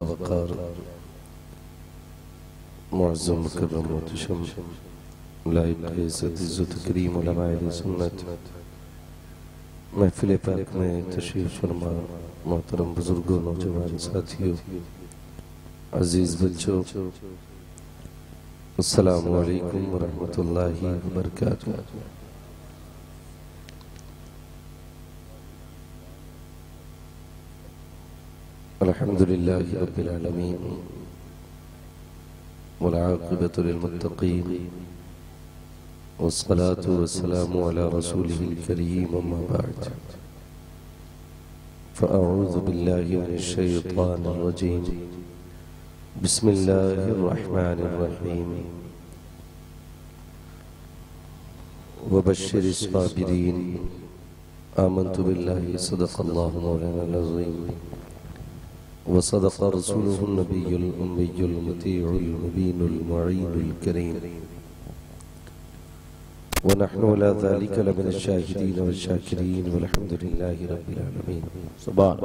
वक़ार मुअज़्ज़म मुकर्रम मुहतशम like इज़्ज़त इज़्ज़त करीम उलमाए सुन्नत महफ़िल पाक में तशरीफ़ फरमा मोहतरम बुज़ुर्गों नौजवान साथियों अज़ीज़ बच्चों अस्सलामु अलैकुम व रहमतुल्लाहि व बरकातुहू। अल्हम्दुलिल्लाहि रब्बिल आलमीन वल आक़िबतु लिल मुत्तक़ीन वस्सलातु वस्सलामु अला रसूलिहिल करीम अम्मा बअद फ़अऊज़ु बिल्लाहि मिनश शैतानिर रजीम बिस्मिल्लाहिर रहमानिर रहीम वबश्शिरिस साबिरीन आमन्तु बिल्लाहि सदक़ल्लाहु मौलानाल अज़ीम वसदक़ रसूलुहुन नबियुल उम्मियुल मुतीउल मुबीनुल मुईनुल करीम वनहनु अला ज़ालिका लमिनश शाहिदीन वश्शाकिरीन वल्हम्दुलिल्लाहि रब्बिल आलमीन। सुभान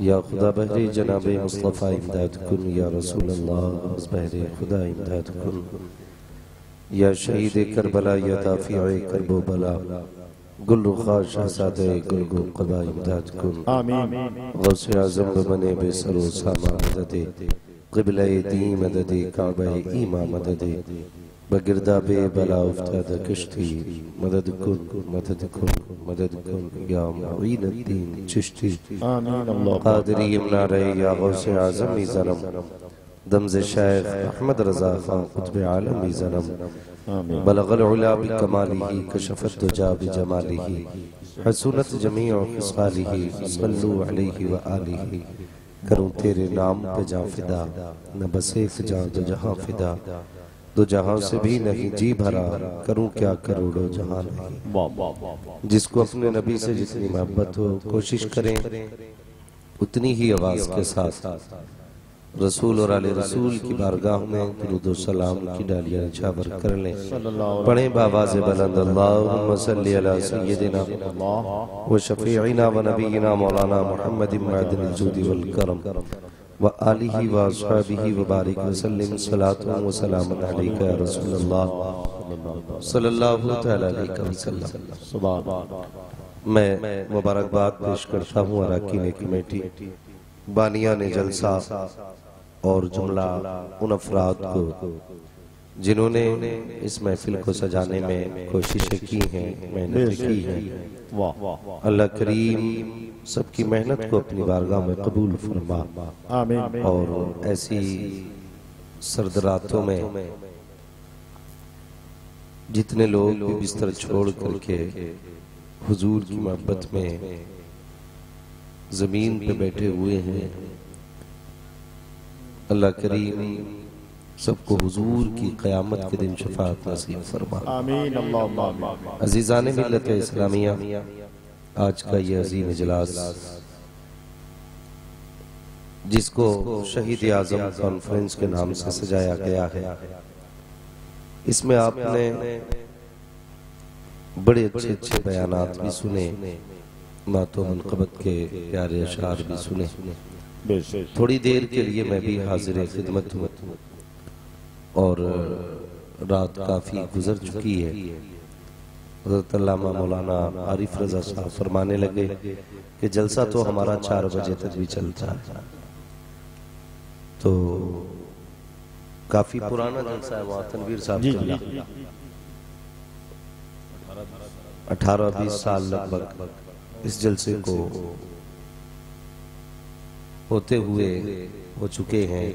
या खुदा बहरे जनाबे मुस्तफ़ा इमदाद कुन या रसूल अल्लाह बहरे खुदा इमदाद कुन या शहीद करबला या दाफ़िए करबो बला गुलरुखा शहज़ादे गुलगो क़बा इमदाद कुन आमीन। गौसे आज़म बने बेसरो सामा मददे क़िबले दी मददे काबे ईमा मददे बगिरदा बे बला उफ्ताद कश्ती मदद कुन या मुईन अद्दीन चिश्ती आमीन। अल्लाह क़ादिरी इमना रहे या गौसे आज़म ज़नम दमज़े शेख अहमद रज़ा खां क़ुत्ब आलम ज़नम बलगल उला बिकमालिही कशफत दुजा बिजमालिही हसूनत जमीअ खिसालिही सल्लु अलैहि व आलिही। करूं तेरे नाम पे जां फिदा न बस एक जां दो जहां फिदा दो जहां से भी नहीं जी भरा करूं क्या करोड़ों जहां नहीं। जिसको अपने नबी से जितनी मोहब्बत हो कोशिश करें उतनी ही आवाज के साथ रसूल और आले रसूल की बारगाह में दुरूद और सलाम की डालियां निछावर कर लें। पढ़ें बावाज़े बुलंद अल्लाहुम्मा सल्ली अला सय्यिदिना व शफीइना व नबीना मौलाना मुहम्मदिन मअदिनिल जुदी वल करम व आलिहि व अस्हाबिहि व बारिक व सल्लिम सलातु व सलामुन अलैका या रसूलल्लाह सल्लल्लाहु तआला अलैहि वसल्लम। सुभान मैं मुबारकबाद पेश करता हूँ अराकीन कमेटी बानिया ने जलसा और जुमला उन अफराद को जिन्होंने इस महफिल को सजाने में कोशिशें की हैं, मेहनत की है। अल्लाह करीम सबकी मेहनत को अपनी बारगाह में कबूल फरमा आमीन। और ऐसी सर्द रातों में जितने लोग भी बिस्तर छोड़ करके हुजूर की मोहब्बत में जमीन पे बैठे हुए हैं, अल्लाह करीम सबको हुजूर की क़यामत के दिन शफाअत नसीब फरमा आमीन। अज़ीज़ाने मिल्लत इस्लामिया, आज का ये अज़ीम इजलास जिसको शहीद आज़म कॉन्फ्रेंस के नाम से सजाया गया है, इसमें आपने बड़े अच्छे अच्छे बयानात भी सुने, मातो मनक़बत के प्यारे अशार भी सुने। थोड़ी देर के लिए मैं भी हाजिर खिदमत हूँ और रात काफ़ी गुजर चुकी है। हज़रत अल्लामा मौलाना आरिफ रज़ा साहब फरमाने लगे कि जलसा तो हमारा 4 बजे तक भी चलता है, तो काफ़ी पुराना जलसा है। वहाँ तनवीर साहब 18-20 साल लगभग इस जलसे को होते हुए हो चुके हैं।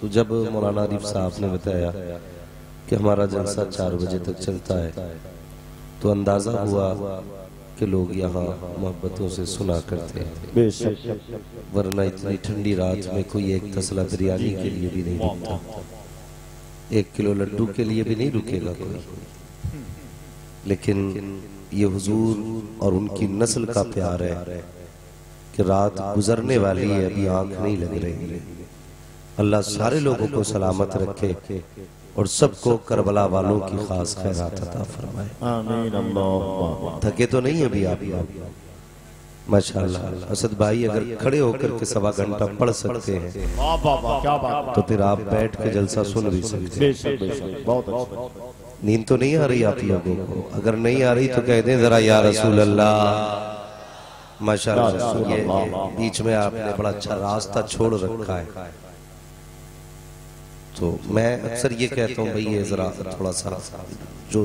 तो जब मौलाना आरिफ साहब ने बताया कि हमारा जलसा 4 बजे तक चलता है, तो अंदाजा हुआ कि लोग यहाँ मोहब्बतों से सुना करते हैं, वरना इतनी ठंडी रात में कोई एक तसला बिरयानी के लिए भी नहीं रुकता, 1 किलो लड्डू के लिए भी नहीं रुकेगा कोई। लेकिन ये हुजूर और उनकी नस्ल का प्यार है कि रात गुजरने वाली है, अभी आंख नहीं लग रही है। अल्लाह सारे लोगों को सलामत रखे और सबको करबला वालों की खास खैरात अता फरमाए आमीन। अल्लाह थके तो नहीं अभी आप लोग? माशाअल्लाह। असद भाई अगर खड़े होकर के 1.25 घंटा पढ़ सकते हैं क्या बात, तो फिर आप बैठ के जलसा सुन भी सकते हैं। बहुत अच्छा। नींद तो नहीं आ रही आप लोगों को? अगर नहीं आ रही तो कह दें जरा या रसूल अल्लाह। माशाअल्लाह, ये बीच में आपने बड़ा अच्छा रास्ता छोड़ रखा है। तो मैं अक्सर ये कहता हूँ भाई, ये जरा थोड़ा सा जो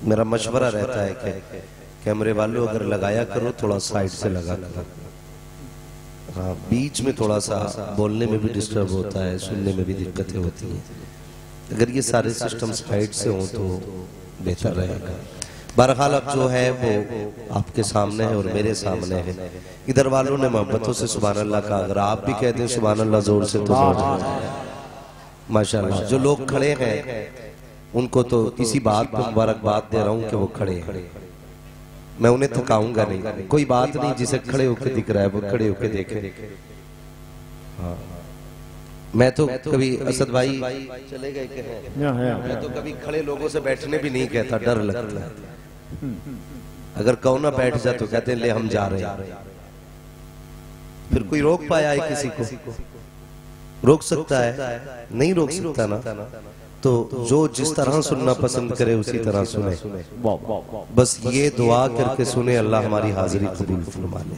मेरा मशवरा रहता है कि कैमरे वालों अगर लगाया करो थोड़ा साइड से लगा करो। हाँ, बीच में थोड़ा सा बोलने में भी डिस्टर्ब होता है, सुनने में भी दिक्कतें होती हैं। अगर ये सारे सिस्टम साइड से हों तो बेहतर रहेगा। बहरहाल अब जो है वो आपके सामने है और मेरे सामने है। इधर वालों ने मोहब्बतों से सुभान अल्लाह का, अगर आप भी कहते हैं सुभान अल्लाह जोर से तो माशाअल्लाह। जो लोग खड़े हैं उनको तो इसी बात पर मुबारकबाद दे रहा हूँ कि वो खड़े हैं। मैं उन्हें थकाऊंगा नहीं, कोई बात नहीं। जिसे खड़े होके दिख रहा है वो खड़े होके देखे। हाँ, मैं तो कभी असद भाई चले गए के हैं, मैं तो कभी खड़े लोगों से बैठने भी नहीं कहता, डर लगता है। अगर कहो ना बैठ जा तो कहते हैं ले हम जा रहे हैं। फिर कोई रोक पाया है किसी को? रोक सकता है? नहीं रोक सकता ना। तो जो जिस तरह सुनना पसंद करे उसी तरह सुने। बस ये दुआ करके सुने, अल्लाह हमारी हाजिरी कबूल फरमा ले।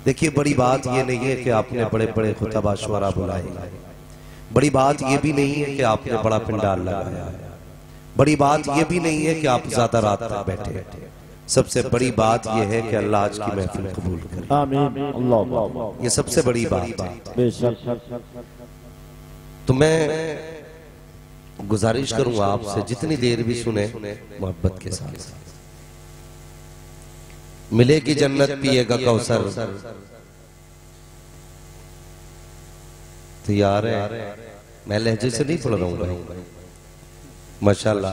देखिए, बड़ी बात ये नहीं है कि आपने बड़े बड़े खुतबा शुरा बुलाए, बड़ी बात ये भी नहीं है कि आपने बड़ा पिंडाल लगाया, बड़ी बात ये भी नहीं है कि आप ज्यादा रात तक बैठे। सबसे बड़ी बात यह है कि अल्लाह आज की महफिल कबूल करे। आमीन अल्लाह, ये सबसे बड़ी बात है। तो मैं गुजारिश करूंगा आपसे जितनी देर भी सुने मोहब्बत के साथ। मिलेगी जन्नत पिएगा कौसर, तैयार है? मैं लहजे से नहीं पढ़ रहा हूँ माशाल्लाह।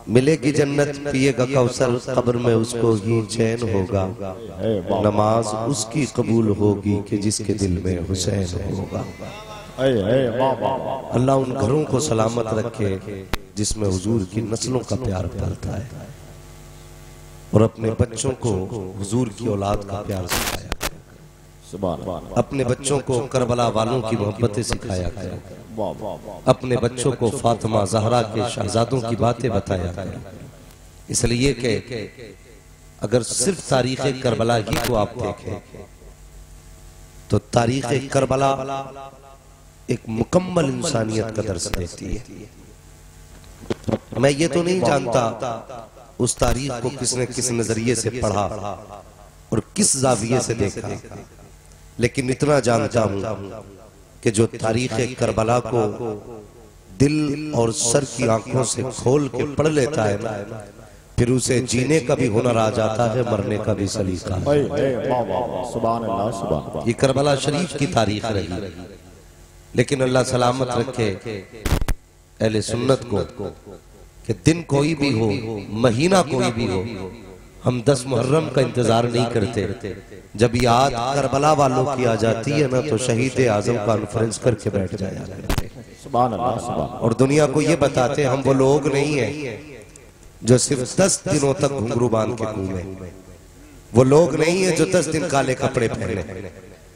मिलेगी जन्नत पिएगा कौसर, कब्र में उसको ही चैन होगा। नमाज उसकी कबूल होगी कि जिसके दिल में हुसैन होगा। अल्लाह उन घरों को सलामत रखे जिसमें हुजूर की नस्लों का प्यार पलता है, और अपने बच्चों को हुजूर की औलाद का प्यार सिखाया करें। अपने बच्चों को करबला वालों की मोहब्बतें सिखाया करें। अपने बच्चों को फातिमा ज़हरा के शहजादों की बातें बताया करें। इसलिए कि अगर सिर्फ तारीख करबला ही को आप देखें तो तारीख करबला एक मुकम्मल इंसानियत का दर्स देती है। मैं ये तो नहीं जानता उस तारीख को किसने किस नजरिए से पढ़ा और किस जाविये से देखा, लेकिन इतना जानता हूं कि जो तारीख करबला को दिल और सर की आंखों से खोल के पढ़ लेता है ना, फिर उसे जीने का भी हुनर आ जाता है, मरने का भी सलीका है। ये करबला शरीफ की तारीख रही, लेकिन अल्लाह सलामत रखे अहले सुन्नत को कि दिन कोई भी हो, महीना कोई भी हो, हम 10 मुहर्रम का इंतजार नहीं करते। जब याद करबला वालों की आ जाती है ना, तो शहीद आजम कॉन्फ्रेंस करके बैठ जाया करते और दुनिया को ये बताते हम वो लोग नहीं है जो सिर्फ 10 दिनों तक घुंघरू बांध के घूमे, वो लोग नहीं है जो 10 दिन काले कपड़े पहने,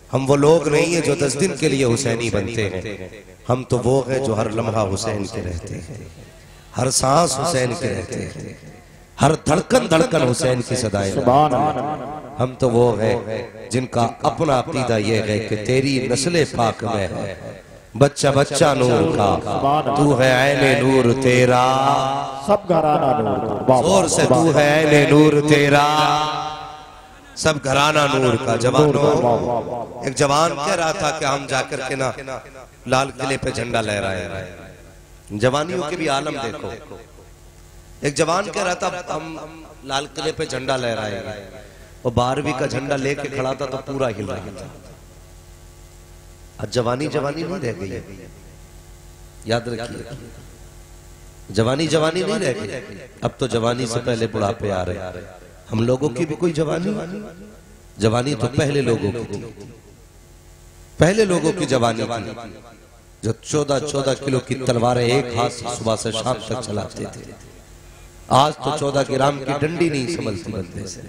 हम वो लोग नहीं है जो 10 दिन के लिए हुसैनी बनते हैं। हम तो वो हैं जो हर लम्हा हुसैन के रहते हैं, हर सांस हुसैन के रहते हैं, हर धड़कन धड़कन हुसैन की सदाएं। हम तो वो हैं जिनका अपना अकीदा ये है कि तेरी नस्ले पाक में है बच्चा बच्चा नूर का, तू है ऐने नूर तेरा, सब घराना नूर का, जोर से तू है ऐने नूर तेरा, सब घराना नूर का। जवानों, एक जवान कह रहा था कि हम जाकर के ना लाल किले पे झंडा लहराए। जवानियों के भी आलम देखो। एक जवान कह रहा था हम लाल किले पे झंडा लहराएंगे, और 12वीं का झंडा लेके खड़ा था तो पूरा हिल रहा था। आज जवानी जवानी नहीं रह गई, याद रखिए, जवानी जवानी नहीं रह गई। अब तो जवानी से पहले बुढ़ापे आ रहे। हम लोगों की भी कोई जवानी तो पहले लोगों की थी, पहले लोगों की जवानी थी जो 14-14 किलो की तलवारें एक हाथ से सुबह से शाम तक चलाते थे। आज तो 14 ग्राम की डंडी नहीं संभलती बंदे से।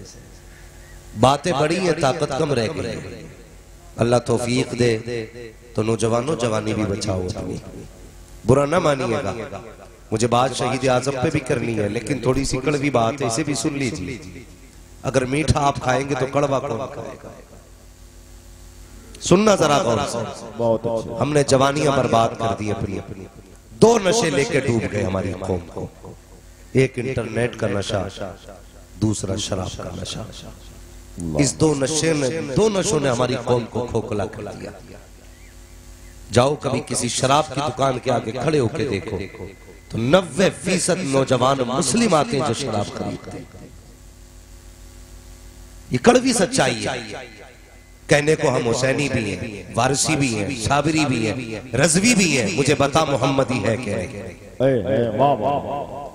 बातें बड़ी है, ताकत कम रह गई। अल्लाह तौफीक दे तो नौजवानों जवानी भी बचाओ अपनी, बुरा ना मानिएगा। मुझे बात शहीद आजम पे भी करनी है, लेकिन थोड़ी सी कड़वी बात है, इसे भी सुन लीजिए। अगर मीठा आप खाएंगे तो कड़वा कौन खाएगा? सुनना जरा गौर से। बहुत अच्छा। हमने जवानियां बर्बाद कर दी अपनी। दो नशे लेके डूब गए हमारी कौम को, एक इंटरनेट का नशा, दूसरा शराब का नशा। इस दो नशों ने हमारी कौम को खोखला कर दिया। जाओ कभी किसी शराब की दुकान के आगे खड़े होके देखो तो 90% नौजवान मुस्लिम आते हैं जो शराब खरीदते हैं। ये कड़वी सच्चाई है। कहने को हम हुसैनी भी हैं, वारसी भी हैं, साबरी भी हैं, रजवी भी हैं, मुझे बता मोहम्मदी है क्या?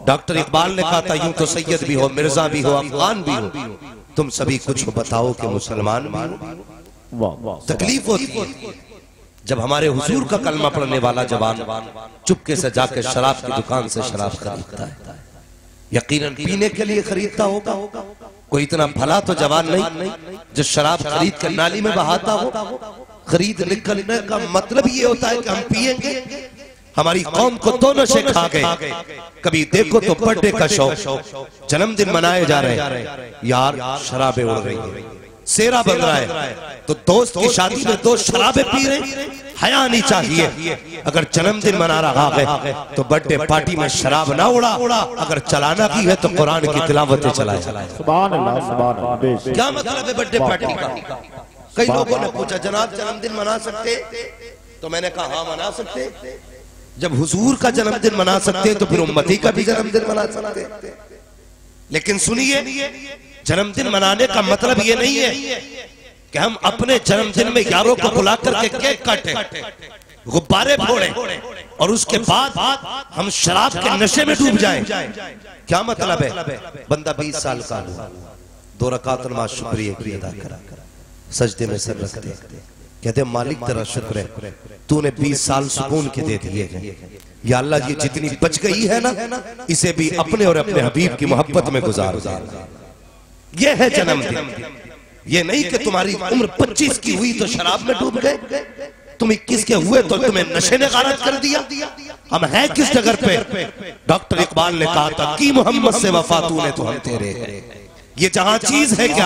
डॉक्टर इकबाल ने कहा था यूं तो सैयद भी हो, मिर्जा भी हो, अफगान भी हो, तुम सभी कुछ बताओ कि मुसलमान भी हो। तकलीफ होती है जब हमारे हुजूर का कलमा पढ़ने वाला जवान चुपके से जाकर शराब की दुकान से शराब खरीदता है। यकीनन पीने के लिए खरीदता होगा, कोई इतना भला तो जवान नहीं जो शराब खरीद कर नाली में बहाता हो। खरीद निकलने का मतलब ये होता है कि हम पिएंगे। हमारी कौम को दो नशे खा गए। कभी देखो तो बर्थडे का शौक, जन्मदिन मनाए जा रहे हैं, यार शराबें उड़ रही है, सेरा बन रहा है, तो दोस्त की शादी में दो शराबें पी रहे, हया नहीं चाहिए। अगर जन्मदिन मना रहा है तो बर्थडे पार्टी में शराब ना उड़ा, अगर चलाना की है तो कुरान की तिलावतें चलाए। सुभान अल्लाह, सुभान अल्लाह। क्या मतलब है बर्थडे पार्टी का? कई लोगों ने पूछा जनाब जन्मदिन मना सकते? तो मैंने कहा हाँ मना सकते। जब हुजूर का जन्मदिन मना सकते तो फिर उम्मती का भी जन्मदिन मना सकते। लेकिन सुनिए, जन्मदिन मनाने का मतलब ये नहीं है कि हम अपने जन्मदिन में यारों को बुला करके केक काटें, गुब्बारे फोड़ें और उसके बाद हम शराब के नशे में डूब जाएं। क्या मतलब है? बंदा 20 साल का हुआ, 2 रकात नमाज शुक्रिया की अदा करा, सजदे में सर रख दे, कहते मालिक तेरा शुक्र है तूने 20 साल सुकून के दे दिए हैं। या अल्लाह ये जितनी बच गई है ना, इसे भी अपने और अपने हबीब की मोहब्बत में गुजार। ये है जन्मदिन। ये नहीं कि तुम्हारी उम्र 25 की हुई तो शराब में डूब गए, तुम 21 के हुए तो तुम्हें नशे ने गारत कर दिया। हम हैं किस जगह पे? डॉक्टर इकबाल ने कहा था कि मोहम्मद से वफा तूने तो हम तेरे हैं। ये जहां चीज है क्या?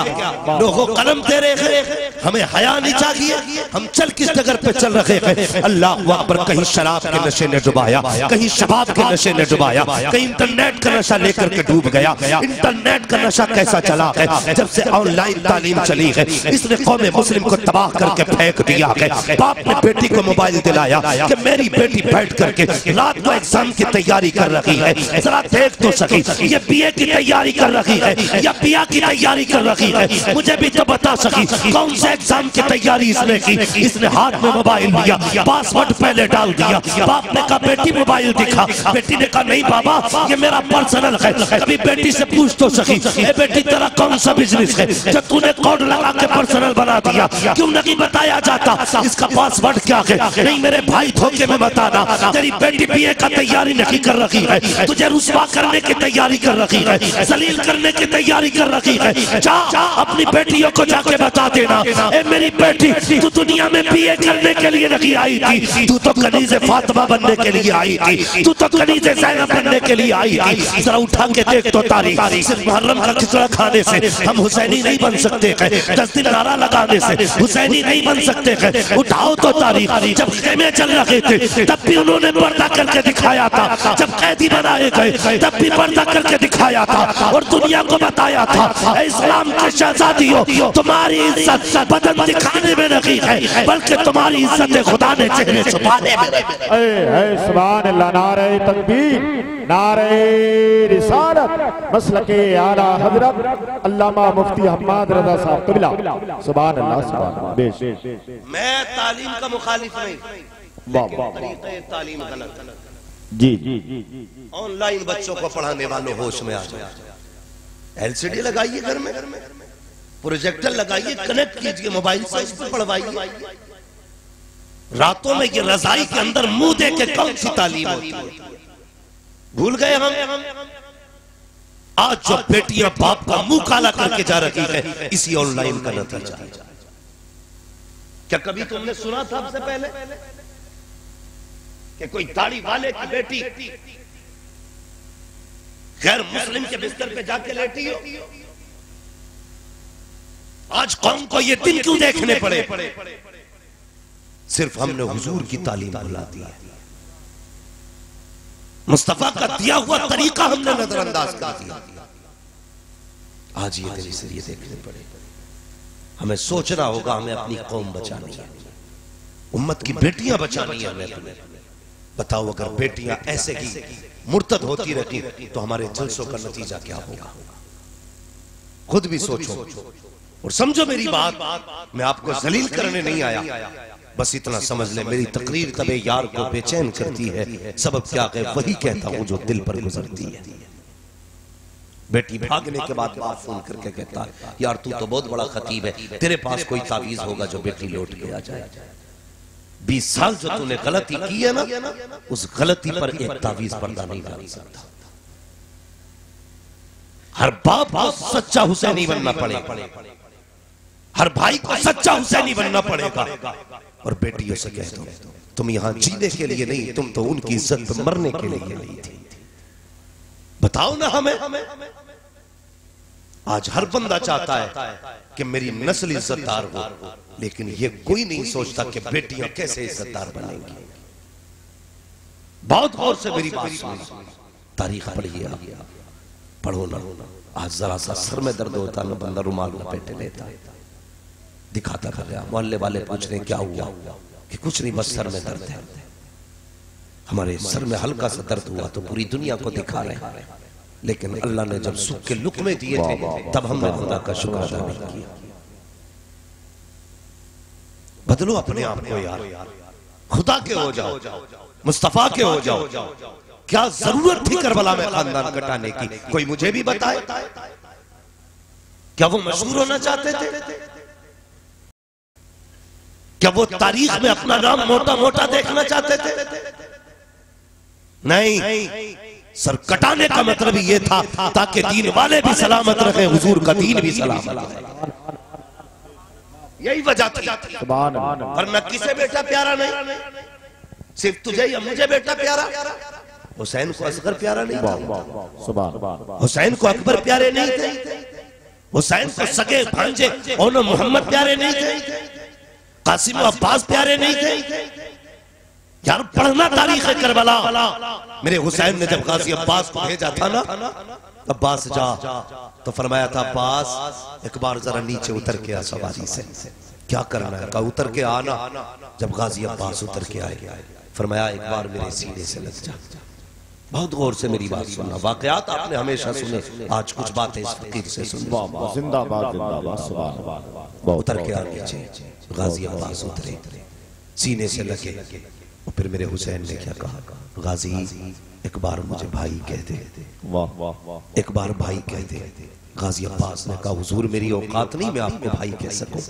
लोगों कलम तेरे हैं, हमें हया नहीं चाहिए। हम चल किस जगह पे चल रहे हैं? अल्लाह अकबर। कहीं शराब के नशे ने डुबाया, कहीं शबाब के नशे ने डुबाया, कहीं इंटरनेट का नशा लेकर के डूब गया। इंटरनेट का नशा कैसा चला है? जब से ऑनलाइन तालीम चली है, इसने कौम मुस्लिम को तबाह करके फेंक दिया है। बाप ने बेटी को मोबाइल दिलाया कि मेरी बेटी बैठ करके रात को एग्जाम की तैयारी कर रही है, जरा देख तो सकी। ये बीए की तैयारी कर रही है या पिया की तैयारी कर रही है, मुझे भी तो बता सकी कौन से एग्जाम की तैयारी इसने की। इसने हाथ में मोबाइल लिया, पासवर्ड पहले डाल दिया। बाप ने कहा बेटी मोबाइल दिखा, बेटी ने कहा नहीं बाबा ये मेरा पर्सनल है। कभी बेटी से पूछ तो सकी, ए बेटी तेरा कौन सा बिजनेस है जो तूने कोड लगा के पर्सनल बना दिया? क्यों नहीं बताया जाता इसका पासवर्ड क्या है? नहीं मेरे भाई धोखे में बताना, तेरी बेटी बीए का तैयारी नहीं कर रही है, तुझे रुस्वा करने की तैयारी कर रही है, जलील करने की तैयारी कर रही है। जा अपनी बेटियों को जाके बता देना, ए मेरी बेटी तू दुनिया में बीए करने के लिए नहीं आई थी, तू तो कनीज़े फातिमा बनने के लिए आई थी, तू तो कनीज़े ज़ैनब बनने के लिए आई थी। जरा उठा के देख तो तारीख, सिर्फ मुहर्रम का खिचड़ा खाने से हम हुसैनी नहीं बन सकते हैं, 10 दिन नारा लगाने से हुसैनी नहीं बन सकते हैं। उठाओ तो तारीख, जब खेमे चल रहे थे तब भी उन्होंने पर्दा करके दिखाया था, जब कैदी बनाए गए तब भी पर्दा करके दिखाया था और दुनिया को बताया था इस्लाम के शहजादियों तुम्हारी इज्जत बदन दिखाने में नहीं है, बल्कि तुम्हारी इज्जत खुदा ने चेहरे छुपाने में है। सुभान अल्लाह। नारे तकबीर, नारे रिसालत, मसलके आला हजरत अल्लामा मुफ्ती हम्माद रजा साहब क़िबला। सुभान अल्लाह, सुभान अल्लाह। मैं तालीम का मुखालिफ नहीं, तरीक़े तालीम गलत। जी ऑनलाइन बच्चों को पढ़ाने वालों होश में आ जाए। एलसीडी लगाइए घर में, प्रोजेक्टर लगाइए, कनेक्ट कीजिए मोबाइल से, उस पर पढ़वाइए। रातों में ये रजाई के अंदर मुंह दे के कौन सी तालीम होती है? भूल गए हम। आज जो बेटियां बाप का मुंह काला करके जा रही है इसी ऑनलाइन का नतीजा है। क्या कभी तुमने सुना था सबसे पहले कि कोई दाढ़ी वाले की बेटी गैर मुस्लिम के बिस्तर पे जाके लेटी हो? आज कौम को ये दिन क्यों देखने पड़े? सिर्फ हमने हुजूर की तालीम भुला दी है, मुस्तफा का दिया हुआ तरीका हमने नजरअंदाज कर दिया। आज ये दिन इसलिए देखने पड़े। हमें सोचना होगा, हमें अपनी कौम बचानी है, उम्मत की बेटियां बचानी है हमें। बताओ अगर बेटियां ऐसे की मुर्तद होती रहती तो हमारे जलसों का नतीजा क्या होगा? खुद भी सोचो और समझो मेरी बात। मैं आपको जलील करने नहीं आया, बस इतना समझ ले मेरी तकरीर तबे यार को बेचैन करती है। सबब क्या है वही कहता हूं जो दिल पर गुजरती है। बेटी भागने के बाद बाप फोन करके कहता है यार तू तो बहुत बड़ा खतीब है, तेरे पास कोई तावीज होगा जो बेटी लौट के आ जाए। 20 साल जो तूने गलती की है ना, उस गलती पर एक तावीज पर्दा नहीं डाल सकता। हर बाप को सच्चा हुसैनी बनना पड़ेगा, हर भाई को सच्चा हुसैनी बनना पड़ेगा। और बेटियों से कह दो तुम यहां जीने के लिए नहीं, तुम तो उनकी इज्जत पे मरने के लिए नहीं थी। बताओ ना हमें। आज हर बंदा चाहता है कि मेरी नस्ल इज्जतदार हो, लेकिन ये कोई नहीं सोचता कि बेटियां कैसे इज्जतदार बनेंगी। बहुत गौर से मेरी बात सुनो, तारीख पढ़िए, पढ़ो ना। आज जरा सा सर में दर्द होता ना, बंदा रुमाल लपेटे लेता, दिखाता कर रहा। मोहल्ले वाले पूछ रहे क्या हुआ, कि कुछ नहीं बस सर में दर्द है। हमारे सर में हल्का सा दर्द हुआ तो पूरी दुनिया को दिखा रहे हैं, लेकिन अल्लाह ने जब सुख के लुक़मे दिए थे तब हमने खुदा का शुक्र अदा नहीं किया। बदलो अपने आप को यार, खुदा के हो जाओ, मुस्तफा के हो जाओ। क्या जरूरत थी करबला में खानदान कटाने की? कोई मुझे भी बताए। क्या वो मशहूर होना चाहते थे? क्या वो तारीख में अपना नाम मोटा मोटा देखना चाहते थे? नहीं, सर कटाने का मतलब ये था ताकि दीन वाले भी सलामत रहे, हुजूर का दीन भी सलामत रहे। यही वजह थी। वरना किसे बेटा प्यारा नहीं, सिर्फ तुझे या मुझे बेटा प्यारा। हुसैन को असगर प्यारा नहीं था, हुसैन को अकबर प्यारे नहीं थे, हुसैन को सगे भांजे और मोहम्मद प्यारे नहीं थे, कासिम अब्बास प्यारे नहीं थे। यार पढ़ना तारीख है करबला। मेरे हुसैन ने जब गाजी अब्बास को भेजा था ना, अब्बास जा, तो फरमाया था अब्बास एक बार जरा नीचे उतर के आ सवारी से। क्या करना है? कहा उतर के आना। जब गाजी अब्बास उतर के आए, फरमाया एक बार मेरे सीने से लग जा। बहुत गौर से मेरी बात सुनना, वाकयात आपने हमेशा सुने, आज कुछ बातें इस फकीर से सुन। जिंदाबाद जिंदाबाद, सुभान अल्लाह। उतर के आ नीचे, गाजी अब्बास उतरे, सीने से लगे। और फिर मेरे हुसैन ने क्या कहा, गाजी एक बार मुझे भाई कह दे, एक बार भाई कह दे। गाजी अब्बास ने कहा हुजूर मेरी औकात नहीं मैं आपको भाई कह सकूं।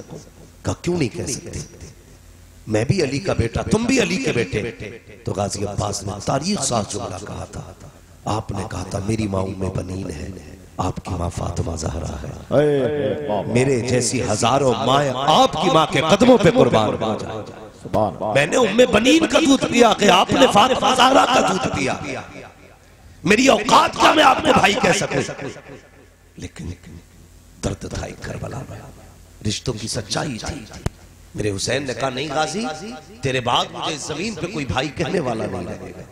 कहा क्यों नहीं कह सकते? मैं भी अली का बेटा, तुम भी अली के बेटे। तो गाजी अब्बास ने तारीख साफ जुमला कहा था। आपने कहा था मेरी माँ उम्मे बनीन है, आपकी माँ फातिमा ज़हरा है। मेरे जैसी हजारों माँ आपकी माँ के कदमों पे कुर्बान हो जाए। मैंने उम्मे बनीन का दूध पिया कि आपने फातिमा ज़हरा का दूध पिया। मेरी औकात क्या मैं आपको भाई कह सकूं? लेकिन दर्द था एक करबला में, रिश्तों की सच्चाई थी। मेरे हुसैन ने कहा नहीं गाजी, तेरे बाद मुझे जमीन पे कोई भाई कहने वाला नहीं रहेगा,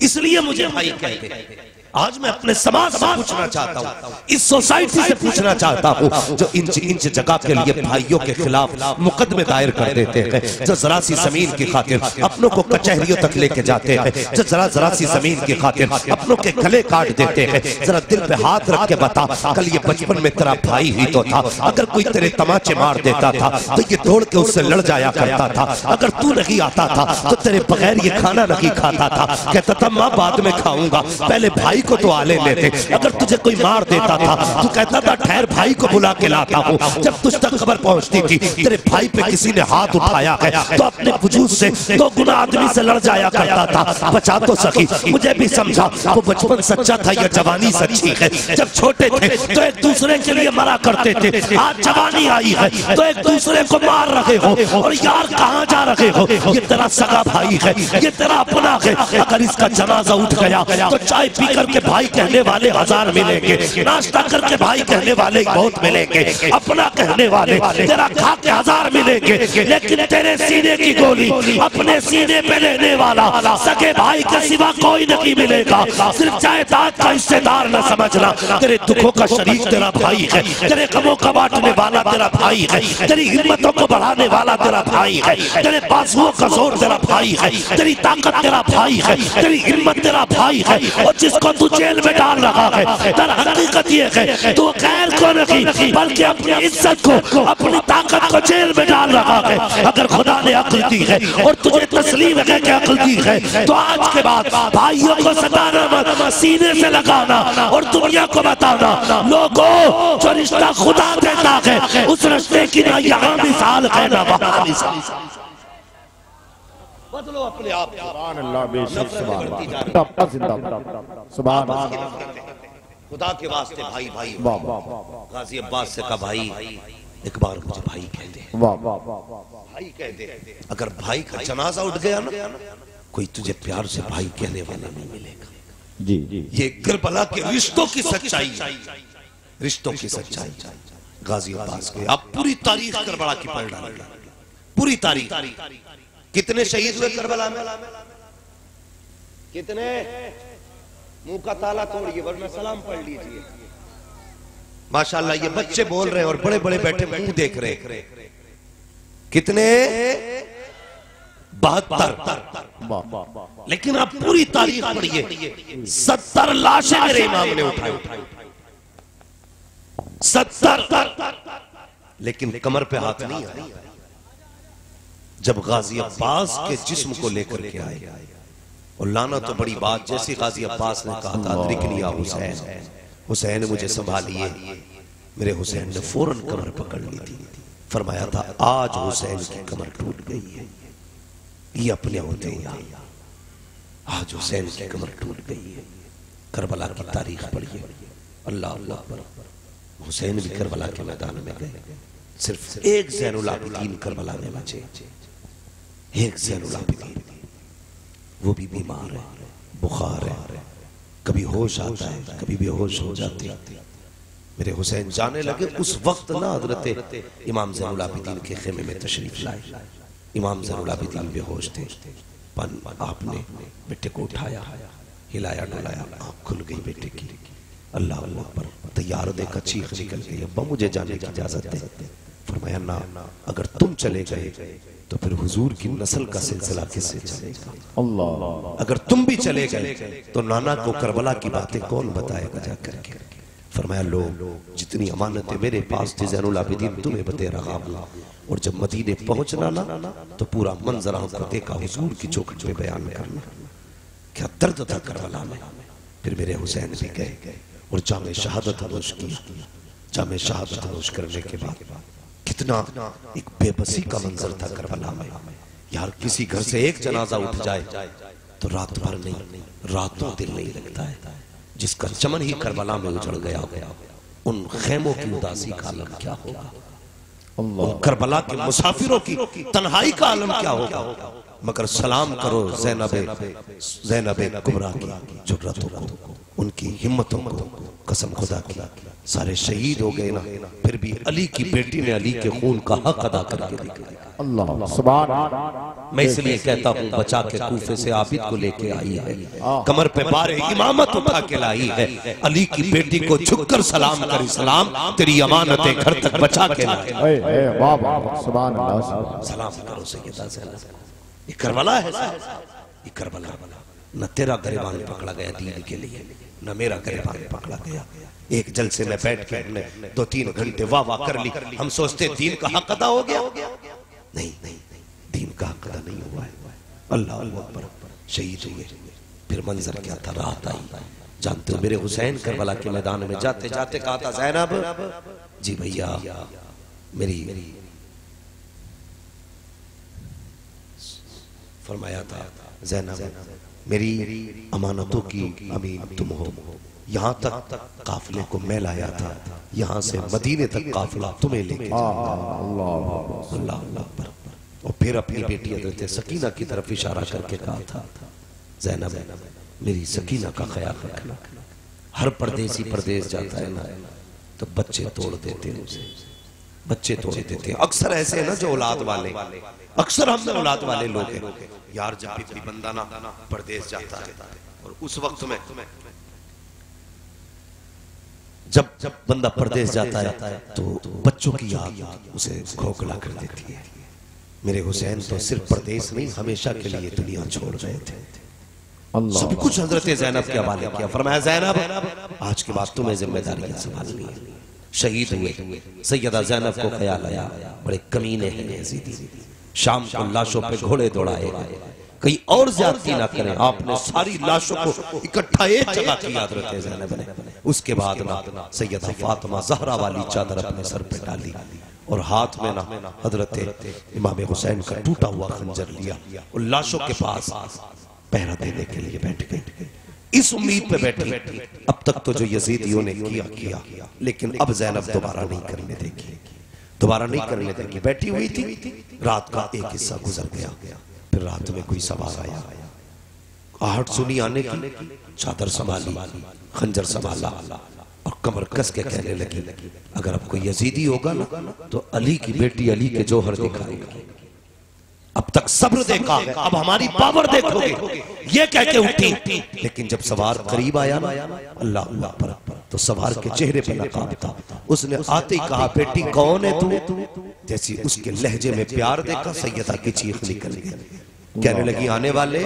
इसलिए मुझे भाई कहते। आज मैं अपने समाज से पूछना चाहता हूँ, इस सोसाइटी से पूछना चाहता हूँ जो इंच इंच जगह के लिए भाइयों के खिलाफ मुकदमे दायर कर देते हैं, जो जरा सी जमीन की खातिर अपनों को कचहरियों तक लेके जाते हैं, जो जरा सी जमीन की खातिर अपनों के गले काट देते हैं। जरा दिल पे हाथ रख के बता, कल ये बचपन में तेरा भाई ही तो था। अगर कोई तेरे तमाचे मार देता था तो ये दौड़ के उससे लड़ जाया करता था। अगर तू नहीं आता था तो तेरे बगैर ये खाना नहीं खाता था। कहता था माँ बाद में खाऊंगा, पहले भाई भाई को तो आले लेते, अगर तुझे कोई मार देता था तू कहता था ठहर भाई को बुला के लाता हूँ। जब तुझ तक खबर पहुंचती थी तेरे भाई पे किसी ने हाथ उठाया है तो अपने वजूद से 2 गुना आदमी से लड़ जाया करता था। बचा तो सकी, मुझे भी समझा वो बचपन सच्चा था या जवानी सच्ची है। जब छोटे थे तो एक दूसरे के लिए मरा करते थे, आज जवानी आई है तो एक दूसरे को मार रहे हो और यार कहाँ जा रहे हो। ये तेरा सगा भाई है, ये तेरा अपना है। अगर इसका जनाजा उठ गया तो चाय पी करके भाई कहने वाले 1000 मिलेंगे, नाश्ता करके भाई कहने वाले बहुत मिलेंगे, अपना कहने वाले तेरा खा के 1000 मिलेंगे। लेकिन तेरे सीने की गोली अपने सीने पे लेने वाला सगे भाई के सिवा कोई नहीं मिलेगा। सिर्फ जायदाद का हिस्सेदार न समझना, तेरे दुखों का शरीक तेरा भाई है, तेरे गमों का बांटने वाला तेरा भाई है, तेरी हिम्मतों को बढ़ाने वाला तेरा भाई है, तेरे बाजुओं का जोर तेरा भाई है, तेरी ताकत तेरा भाई है, तेरी हिम्मत तेरा भाई है। और जिसको तू जेल में डाल रहा है दर हकीकत ये है तू गैर को नहीं बल्कि अपनी इज्जत को, अपनी ताकत को जेल में डाल रहा है। अगर खुदा ने अक्ल दी है और तुझे तस्लीम है कि अक्ल दी है तो आज के बाद भाइयों को सताना मत, सीने से लगाना और दुनिया को बताना लोगों जो रिश्ता खुदा देता है उस रिश्ते की ना यहाँ मिसाल है ना वहाँ मिसाल। बदलो अपने आप। सुभान अल्लाह, बेशक सुभान अल्लाह, जिंदाबाद सुभान अल्लाह। खुदा के वास्ते भाई भाई गाजी अब्बास से कहा भाई एक बार मुझे भाई कह दे, भाई कह दे। अगर भाई का जनाजा उठ गया ना कोई तुझे प्यार से भाई कहने वाला नहीं मिलेगा। जी जी, ये करबला के रिश्तों की सच्चाई, रिश्तों की सच्चाई। गाजी अब्बास के आप पूरी तारीख करबला की पढ़ डालेंगे, पूरी तारीख। कितने शहीद हुए करबला में, कितने? मुंह का ताला तोड़िए वरना सलाम पढ़ लीजिए। माशाल्लाह ये बच्चे बोल रहे हैं और बड़े बड़े बैठे मुंह देख रहे हैं। कितने? 72। लेकिन आप पूरी तारीख पढ़िए, 70 लाशें मेरे इमाम ने उठाई, 70। लेकिन कमर पे हाथ नहीं आया। जब गाजी अब्बास के जिस्म को लेकर के आए और लाना तो बड़ी बात, जैसे गाजी अब्बास ने कहा था अदरिकनी या हुसैन, हुसैन मुझे संभालिए, मेरे हुसैन ने फौरन कमर पकड़ ली थी। फरमाया था आज हुसैन की कमर टूट गई है, ये अपने होते हैं, आज हुसैन की कमर टूट गई है। करबला की तारीख पढ़िए, अल्लाह अल्लाह पर। हुसैन भी करबला के मैदान में गए, सिर्फ एक ज़ैनुल आबिदीन करबला में बचे, एक ज़ैनुल आबिदीन, वो भी बीमार है, बुखार है, कभी होश आता है कभी बेहोश हो जाते हैं। मेरे हुसैन जाने लगे उस वक्त ना हजरत इमाम ज़ैनुल आबिदीन के खेमे में तशरीफ लाए। इमाम ज़ैनुल आबिदीन बेहोश थे, आपने बेटे को उठाया, हिलाया डुलाया, आँख खुल गई बेटे की। अल्लाह अल्लाह पर तैयार देखा चीख निकल गई, अब्बा मुझे जाने की इजाजत दे। फरमाया ना, अगर तुम चले गए तो फिर हुजूर की नस्ल का सिलसिला किससे चलेगा? अल्लाह। अगर तुम भी चले गए तो नाना को करबला की बातें कौन बताएगा जाकर के? फरमाया लो, जितनी अमानतें मेरे पास थी ज़ैनुल आबिदीन तुम्हें बता रहा हूं। और जब मदीने पहुंचना ना तो पूरा मंजर आंखों देखा, हुजूर की चौखट पे बयान करना, क्या दर्द था करबला में। फिर मेरे हुसैन भी गए और जामे शहादत नोश की। जामे शहादत नोश करने के बाद कितना एक बेबसी का मंजर था करबला में। यार किसी घर से एक जनाजा उठ जाए तो रात भर नहीं, रातों दिल नहीं लगता है। जिसका चमन ही करबला में उजड़ गया, उन खेमों की उदासी का आलम क्या होगा? उन करबला के मुसाफिरों की तन्हाई का आलम क्या होगा? मगर सलाम करो ज़ैनब कुबरा की जुर्रतों को, उनकी हिम्मतों को, कसम खुदा की। सारे शहीद हो गए ना, फिर भी अली की बेटी ने अली के खून का हक अदा करके दिखाया। अल्लाह सुभान। मैं इसलिए कहता हूँ बचा के कूफे से आबिद को लेके आई है, कमर पे बारे इमामत उठा के लाई है। अली की बेटी को झुककर सलाम कर, सलाम तेरी अमानतें घर तक बचा के लाई। सलाम करो सैयदा ज़ैनब। ये करबला है, ये करबला। न तेरा गरिबान पकड़ा गया दीन के लिए, न मेरा गरिबान पकड़ा गया। एक जलसे में बैठ के हमने 2-3 घंटे वाह वाह कर ली। हम सोचते दीन का हक अदा हो गया। नहीं नहीं, दीन का हक अदा नहीं हुआ है। अल्लाह अल्लाह पर शहीद हुए। फिर मंजर क्या था? रात आई, जानते हो मेरे हुसैन करबला के मैदान में जाते जाते कहा था ज़ैनब जी भैया मेरी फरमाया था ज़ैनब मेरी अमानतों की अमीन तुम हो, यहाँ तक काफिले को मैं लाया था, यहाँ से मदीने तक काफिला तुम्हें लेके अल्लाह अल्लाह। और फिर अपनी बेटी हज़रत सकीना की तरफ इशारा करके कहा था ज़ैनब मेरी सकीना का ख्याल रखना, हर परदेसी परदेश जाता है ना तो बच्चे तोड़ देते हैं उसे, बच्चे तोड़ देते हैं। अक्सर ऐसे है ना जो औलाद वाले, अक्सर हम में औलाद वाले लोग हैं यार, जब भी कोई बंदा ना परदेश जाता है और उस वक्त में जब बंदा परदेश जाता है तो बच्चों की याद उसे खोखला कर देती है। मेरे हुसैन तो सिर्फ परदेश नहीं हमेशा के लिए दुनिया छोड़ रहे थे, सब कुछ हजरत ज़ैनब के हवाले किया। फरमाया ज़ैनब आज के बाद तुम्हें जिम्मेदारियां संभालनी है। शहीद हुए सैयदा ज़ैनब को ख्याल आया बड़े कमीने हैं यज़ीदी, शाम को लाशों पे घोड़े दौड़ाए, कहीं और ज्यादती ना करें, आपने सारी लाशों को इकट्ठा एक जगह किया हजरत ज़ैनब ने। उसके बाद ना सैयदा फातिमा ज़हरा वाली चादर अपने सर पे डाली और हाथ में ना हजरत इमाम हुसैन का टूटा हुआ खंजर लिया और लाशों के पास पहरा देने के लिए बैठ गए। इस उम्मीद पे बैठी अब तक तो जो यजीदियों ने किया, लेकिन अब ज़ैनब दोबारा नहीं करने देगी, दोबारा नहीं करने देगी। बैठी हुई थी, रात का एक हिस्सा गुजर गया, फिर रात में कोई सवार आया, आहट सुनी आने की, चादर संभाली, खंजर संभाला और कमर कस के कहने लगी अगर अब कोई यजीदी होगा ना तो अली की बेटी अली के जौहर दिखाएगा। अब तक सब्र देखा है, अब हमारी पावर देखोगे, ये कह के उठी। लेकिन जब सवार करीब आया ना अल्लाह अल्लाह पर, तो सवार के चेहरे पर नकाब था। उसने आते ही कहा बेटी कौन है तू? जैसी उसके लहजे में प्यार देखा सैयदा की चीख निकल गई, कहने लगी आने वाले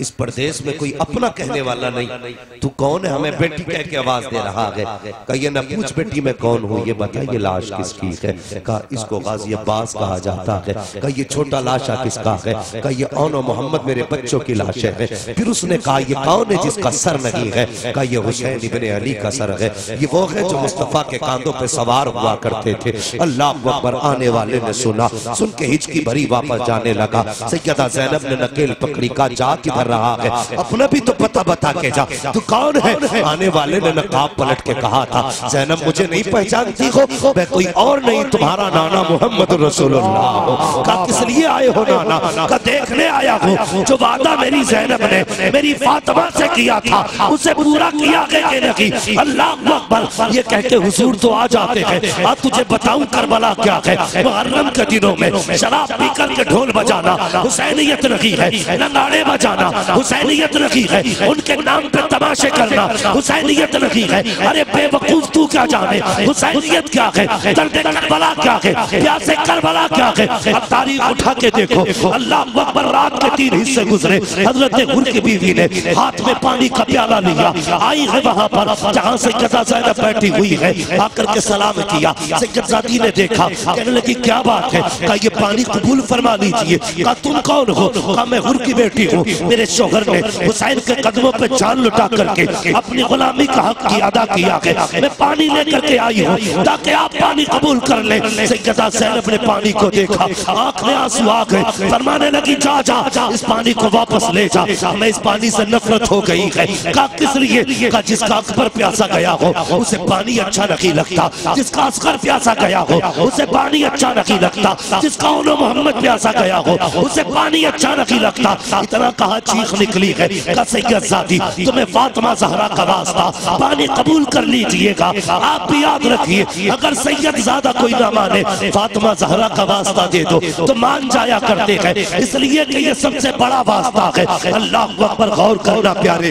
इस परदेश में कोई अपना कहने वाला नहीं, तू कौन है? हमें बेटी कह के आवाज दे रहा है। कहिए न पूछ बेटी मैं कौन हूँ, ये बता ये लाश किसकी है? कहा इसको गाजी अब्बास कहा जाता है। कहा ये छोटा लाशा किसका है? कहा ये औनो मोहम्मद मेरे बच्चों की लाश है। फिर उसने कहा ये कौन है जिसका सर नहीं है? कहा ये हुसैन इब्ने अली का सर है, ये वो है जो मुस्तफा के कांधों पे सवार हुआ करते थे। अल्लाह अकबर। आने वाले ने सुना, सुन के हिचकी भरी वापस जाने लगा। सैयदा ज़ैनब ने नकेल पकड़ी, का जा किधर रहा है? अपना भी तो पता बता के जा, तू कौन है? आने वाले ने नकाब पलट के कहा था ज़ैनब मुझे नहीं पहचानती हो, मैं कोई और नहीं तुम्हारा नाना मोहम्मद रसूलुल्लाह हो। का किस लिए आए हो नाना? का देखने आया हो जो वादा मेरी ज़ैनब ने मेरी फातिमा से किया था उसे पूरा किया कि नहीं? अल्लाह अकबर। ये कह के हुजूर तो आ जाते हैं। अब तुझे बताऊं करबला क्या है। मुहर्रम के दिनों में शराब पी करके ढोल बजाना हुसैनियत नहीं है, नगाड़े बजाना हुसैनियत नहीं है, उनके नाम पे तमाशे करना हुसैनियत नहीं है। अरे बेवकूफ तू क्या जाने हुसैनियत क्या है, दर्द करबला क्या है, प्यासे करबला क्या है। अब तारीख उठा के देखो, अल्लाह अकबर। रात के 3 हिस्से गुजरे, हजरत गुर की बीवी ने हाथ में पानी का प्याला लिया, आई है वहां पर जहां सैयदा ज़ैनब बैठी हुई है, आकर के सलाम किया। सैयदजादी ने देखा, कहने लगी क्या बात है? कहा ये पानी कबूल फरमा लीजिए। कहा तुम कौन हो? कहा मैं गुर की बेटी हूँ, मेरे शोहर ने हुसैन के कदमों पे जान लुटा करके अपनी गुलामी का हक की अदा किया है, मैं पानी लेकर के आई हूँ ताकि आप पानी कबूल कर ले। सैयदा ज़ैनब ने पानी को देखा, आंख में आंसू आ गए, फरमाने लगी जा जा इस पानी को वापस ले जा, मैं इस पानी से नफरत हो गई है। कहा किस लिए? कहा जिसका अकबर प्यासा गया हो उसे पानी अच्छा नहीं लगता, जिसका असगर प्यासा गया हो उसे पानी अच्छा नहीं लगता, जिसका उन्हों मोहम्मद प्यासा गया हो उसे पानी अच्छा नहीं लगता। इतना कहा चीख निकली है। कहा सैयदजादी तुम्हें फातिमा ज़हरा का वास्ता पानी कबूल कर लीजिएगा। आप भी याद रखिए अगर सैयदजादा कोई ना माने फातिमा ज़हरा का वास्ता दे दो तो मान जाया करते हैं, इसलिए कि ये सबसे बड़ा वास्ता है। अल्लाह अकबर। गौर करना प्यारे,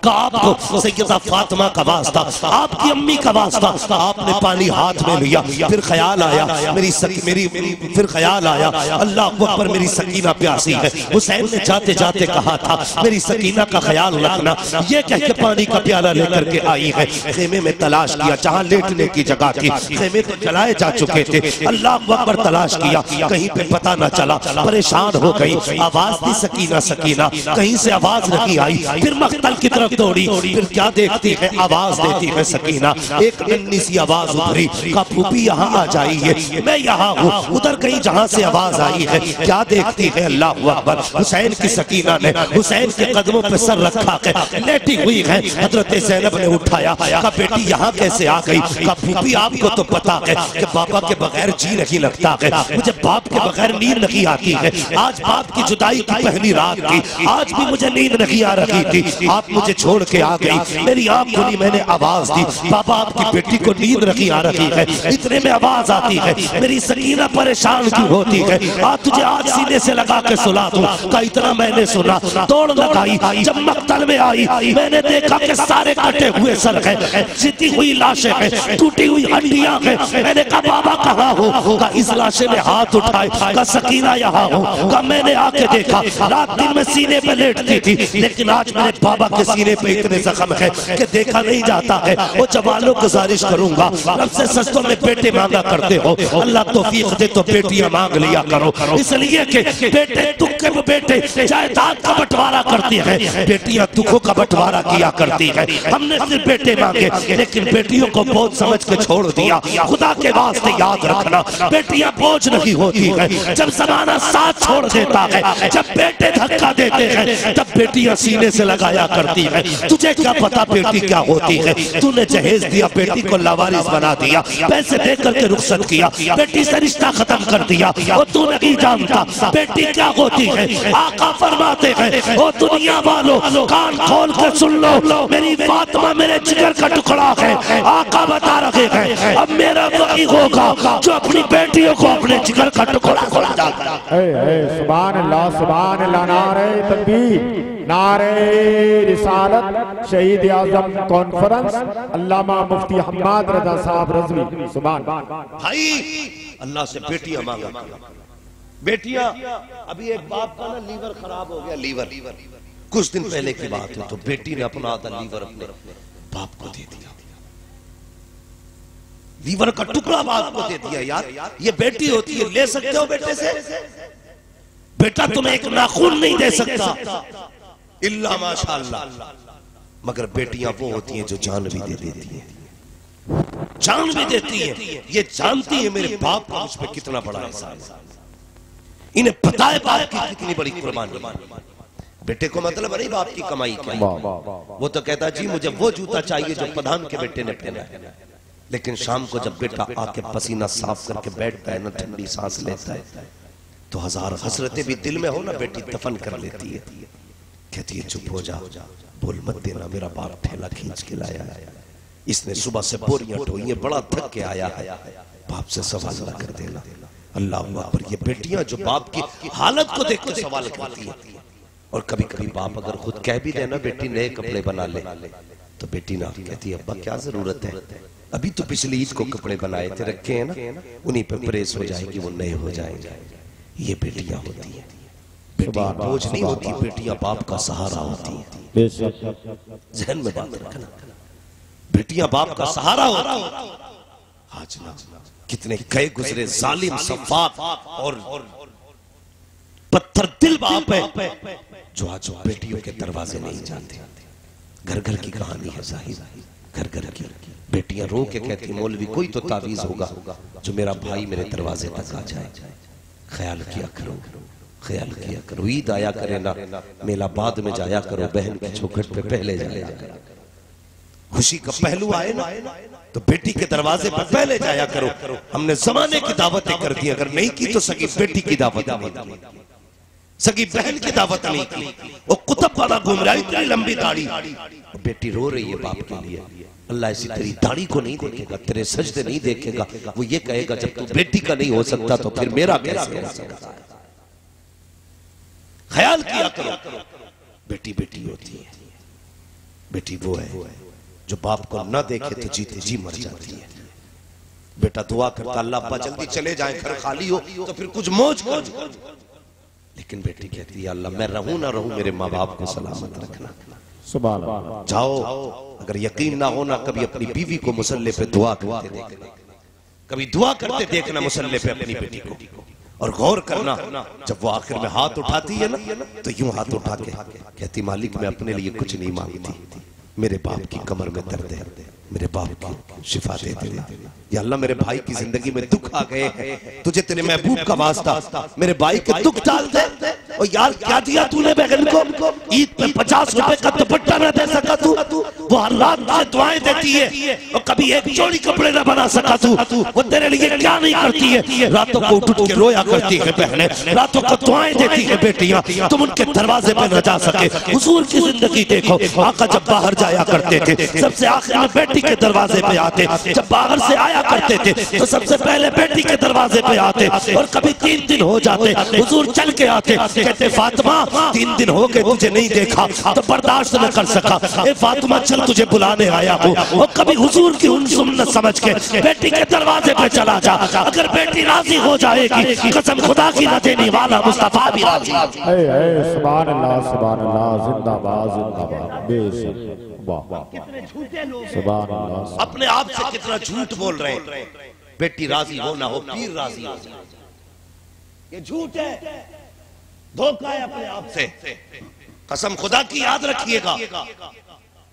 कहा आपको सैयदा फातिमा का वास्ता, आपकी अम्मी का वास्ता। आपने पानी हाथ में लिया, फिर ख्याल आया मेरी फिर ख्याल आया अल्लाह अकबर मेरी सकीना प्यारी प्यासी है। हुसैन ने जाते जाते कहा था मेरी सकीना का ख्याल रखना। ये कह के पानी का प्याला लेकर के आई है। खेमे में तलाश किया, जहाँ लेटने की जगह थी, खेमे तो जलाए जा चुके थे। अल्लाह अकबर तलाश किया, कहीं पे पता न चला, परेशान हो गई। आवाज दी सकीना सकीना, कहीं से आवाज नहीं आई। फिर मख्तल की तरफ दौड़ी, फिर क्या देखती है, आवाज देती है सकीना। एक नन्ही सी आवाज उभरी, का फूफी यहाँ आ जाइए, मैं यहाँ हूँ। उधर कहीं जहाँ से आवाज आई है, क्या देखती है, अल्लाह अकबर, हुसैन की सकीना ने हुसैन के कदमों पर सर रखा है, लेटी हुई है। हजरत ज़ैनब ने उठाया, कहा बेटी यहाँ कैसे आ गई? कहा फूफी आपको तो पता है कि बाबा के बगैर जी नहीं लगता है, मुझे बाप के बगैर नींद नहीं आती है। आज बाप की जुदाई की पहली रात थी, आज भी मुझे नींद नहीं आ रही थी, आप मुझे छोड़ के आ गई। मेरी आंख खुली, मैंने आवाज दी, बाबा आपकी बेटी को नींद नहीं आ रही है। इतने में आवाज आती है, मेरी सकीना परेशान क्यों होती है, आज तुझे आज सीने से लगा के सुला दूं। का इतना मैंने सुना, दौड़ लगाई। जब मक्तल में आई, मैंने देखा कि सारे कटे हुए सर है, जीती हुई लाशें हैं, टूटी हुई हड्डियां हैं। मैंने कहा बाबा कहाँ हो? का इस लाशे ने हाथ उठाए, का सकीना यहाँ हो। का मैंने आके देखा, रात दिन में सीने पे लेटती थी, लेकिन आज मेरे बाबा के सीने पे इतने जख्म है कि देखा नहीं जाता है। वो जवानों को गुजारिश करूंगा, रब से सस्तों में बेटे मांगा करते हो, अल्लाह तौफीक दे तो बेटियां मांग लिया करो। इसलिए कि बेटे दुख के बेटे जायदाद का बंटवारा करती है, बेटियां दुखों का बंटवारा किया करती है। हमने सिर्फ बेटे मांगे, लेकिन बेटियों को बोझ समझ के छोड़ दिया। खुदा के वास्ते याद रखना, बेटियां बोझ नहीं होती है। जब जमाना साथ छोड़ देता है, जब बेटे धक्का देते हैं, तब बेटियां सीने से लगाया करती है। तुझे क्या पता बेटी क्या होती है? तूने जहेज दिया, बेटी को लावारिस बना दिया, पैसे दे करके रुखसत किया, बेटी से रिश्ता खत्म कर दिया। और तू नहीं जानता बेटी क्या होती है। आका फरमाते हैं, ओ दुनिया वालों कान खोल कर सुन लो, मेरी फातिमा मेरे जिगर का टुकड़ा है। आका बता रहे हैं, अब मेरा वही होगा जो अपनी बेटियों को अपने जिगर का टुकड़ा खोला जाता है। सुभान अल्लाह, सुभान अल्लाह, नारे तकबीर, नारे रिसालत, शहीद आजम कॉन्फ्रेंस, अल्लामा मुफ्ती हम्माद रजा साहब रज़वी। सुभान भाई, अल्लाह से बेटियां मांगा। बेटियां, अभी एक बाप का ना लीवर खराब हो गया, लीवर कुछ दिन पहले की बात है, तो बेटी ने अपना आधा लीवर अपने बाप को दे दिया। लीवर का टुकड़ा बाप को दे दिया। यार ये बेटी होती है, ले सकते हो बेटे से? बेटा तुम्हें एक नाखून नहीं दे सकता, इल्ला माशाअल्लाह। मगर बेटियां वो होती हैं जो जान भी दे देती हैं, जान भी देती हैं। ये जानती है मेरे बाप का मुझ पे कितना बड़ा एहसान है, इन्हें पता है बाप की कितनी बड़ी कुर्बानी। बेटे को मतलब नहीं बाप की कमाई क्या, वो तो कहता जी मुझे वो जूता चाहिए जो प्रधान के बेटे ने पहना है। लेकिन शाम को जब बेटा आके पसीना साफ करके बैठता है ना, ठंडी सांस लेता है, तो हजार हसरतें भी दिल में हो ना, बेटी दफन कर लेती है। कहती है चुप हो जा, बोल मत देना, मेरा बाप ठेला खींच के लाया है, इसने सुबह से बोरियां ढोई है, बड़ा थक के आया है, बाप से सवाल न कर देना। अल्लाह अकबर। ये बेटियां जो बाप की हालत को देख के सवाल करती है। और कभी कभी बाप अगर खुद कह भी देना बेटी नए कपड़े बना ले, तो बेटी ना कहती है अब्बा क्या जरूरत है, अभी तो पिछली ईद को कपड़े बनाए थे रखे हैं ना, उन्हीं पर प्रेस हो जाएगी, वो नए हो जाएंगे। ये बेटियां होती है, बेटियां बोझ नहीं होती, बेटियां बाप का सहारा होती है। जहन में बात रखना, बेटियां बाप का सहारा होती है। आज ना कितने कई गुजरे जालिम सफाक और पत्थर दिल बाप है जो आज बेटियों के दरवाजे नहीं जाते। घर घर की कहानी है साहिब, घर घर की। बेटियां रो के कहती मौलवी कोई तो तावीज होगा जो मेरा भाई मेरे दरवाजे तक आ जाए। ख्याल किया करो, ख्याल किया करो। ईद आया करे ना, मेला बाद में जाया करो, बहन की चौखट पे पहले जाया करो। खुशी का पहलू आए ना तो बेटी के दरवाजे पर पहले जाया करो। हमने जमाने की दावतें कर दी, अगर नहीं की तो सगी बेटी की दावत नहीं की, सगी बहन की दावत नहीं की। वो कुतुब वाला घूम रहा है, इतनी लंबी दाढ़ी, बेटी रो रही है बाप के लिए। अल्लाह ऐसी तेरी दाढ़ी को नहीं देखेगा, तेरे सजदे नहीं देखेगा, वो ये कहेगा जब तू बेटी का नहीं हो सकता तो फिर मेरा कैसे हो सकता है। ख्याल किया करो, बेटी बेटी होती है। बेटी वो है जो बाप को ना देखे तो जीते जी मर जाती है। बेटा दुआ करता अल्लाह अब्बा जल्दी चले जाए, घर खाली हो तो फिर कुछ मौज कर, लेकिन बेटी कहती है अल्लाह मैं रहूं ना रहूं मेरे माँ बाप को सलामत रखना। सुभान अल्लाह। जाओ, अगर यकीन ना हो ना कभी अपनी बीवी को मुसल्ले पे दुआ करते देखना, कभी दुआ करते देखना मुसल्ले पे अपनी बेटी को, और गौर करना जब वो आखिर में हाथ उठाती है ना तो यूं हाथ उठा के कहती मालिक मैं अपने लिए कुछ नहीं मांगती, मेरे बाप की कमर में दर्द है, मेरे बाप की शिफा दे देना। या अल्लाह मेरे भाई की जिंदगी में दुख आ गए हैं, तुझे तेरे महबूब का वास्ता मेरे भाई के दुख डाल दे। और यार क्या दिया तूने बहन को, ईद पे 50 रुपए का दुपट्टा न दे सका तू, वो हर रात मुझे दुआएं देती है और कभी एक जोड़ी कपड़े न बना सका तू, वो तेरे लिए क्या नहीं करती है। रातों को उठ के रोया करती है बहने, रातों को दुआएं देती है बेटियां, तुम उनके दरवाजे पे न जा सके। हुजूर की जिंदगी देखो, आका जब बाहर जाया करते थे सबसे आखिर में बेटी के दरवाजे पे आते, जब बाहर से आया करते थे तो सबसे पहले बेटी के दरवाजे पे आते, और कभी 3 दिन हो जाते हुजूर चल के आते, कहते फातिमा 3 दिन हो गए तुझे नहीं देखा तो बर्दाश्त न कर सका, ए फातिमा चल तुझे बुलाने आया हूँ। और कभी हुजूर की उन सुन्नत समझ के बेटी के दरवाजे पे चला जा, अगर बेटी राजी हो जाएगी कसम खुदा की न देने वाला मुस्तफा भी राजी। सुभान अल्लाह, सुभान अल्लाह, जिंदाबाद जिंदाबाद। बेशक वाह, कितने झूठे लोग सुभान अल्लाह, अपने आप से कितना झूठ बोल रहे हैं। बेटी राजी हो ना हो, पीर राजी हो, ये झूठ है, धोखा है अपने आप से। कसम खुदा की याद रखिएगा,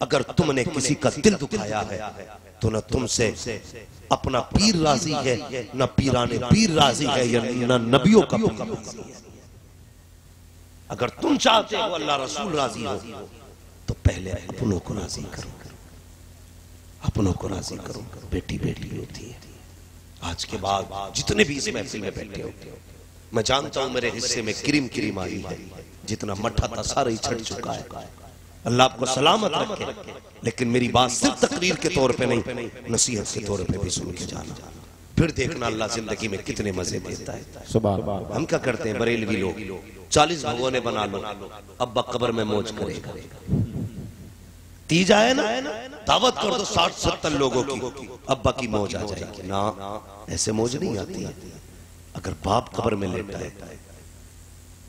अगर तुमने किसी का दिल दुखाया है तो न तुमसे अपना पीर राजी है, न पीराने पीर राजी है, या न नबियों का हुक्म है। अगर तुम चाहते हो अल्लाह रसूल राजी हो तो पहले अपनों को राजी करो, अपनों को राजी करो। बेटी बेटी होती है। आज के बाद जितने भी इस महफिल में बैठे हो, मैं जानता हूं मेरे हिस्से में क्रीम क्रीम आई है, जितना मठा था सारा ही छट चुका है। अल्लाह आपको सलामत रखे, लेकिन मेरी बात सिर्फ तकरीर के तौर पे नहीं, नसीहत के तौर पे भी सुन के जाना, फिर देखना अल्लाह जिंदगी में कितने मजे देता है। सुभान। हम क्या करते हैं बरेलवी लोग, 40 भगोने बना लो, अब्बा कब्र में मौज करेगा। तीज आए ना, दावत कर दो 60-70 लोगों की, अब्बा की मौज आ जाएगी। ना, ऐसे मौज नहीं आती। अगर बाप कब्र में लेटा है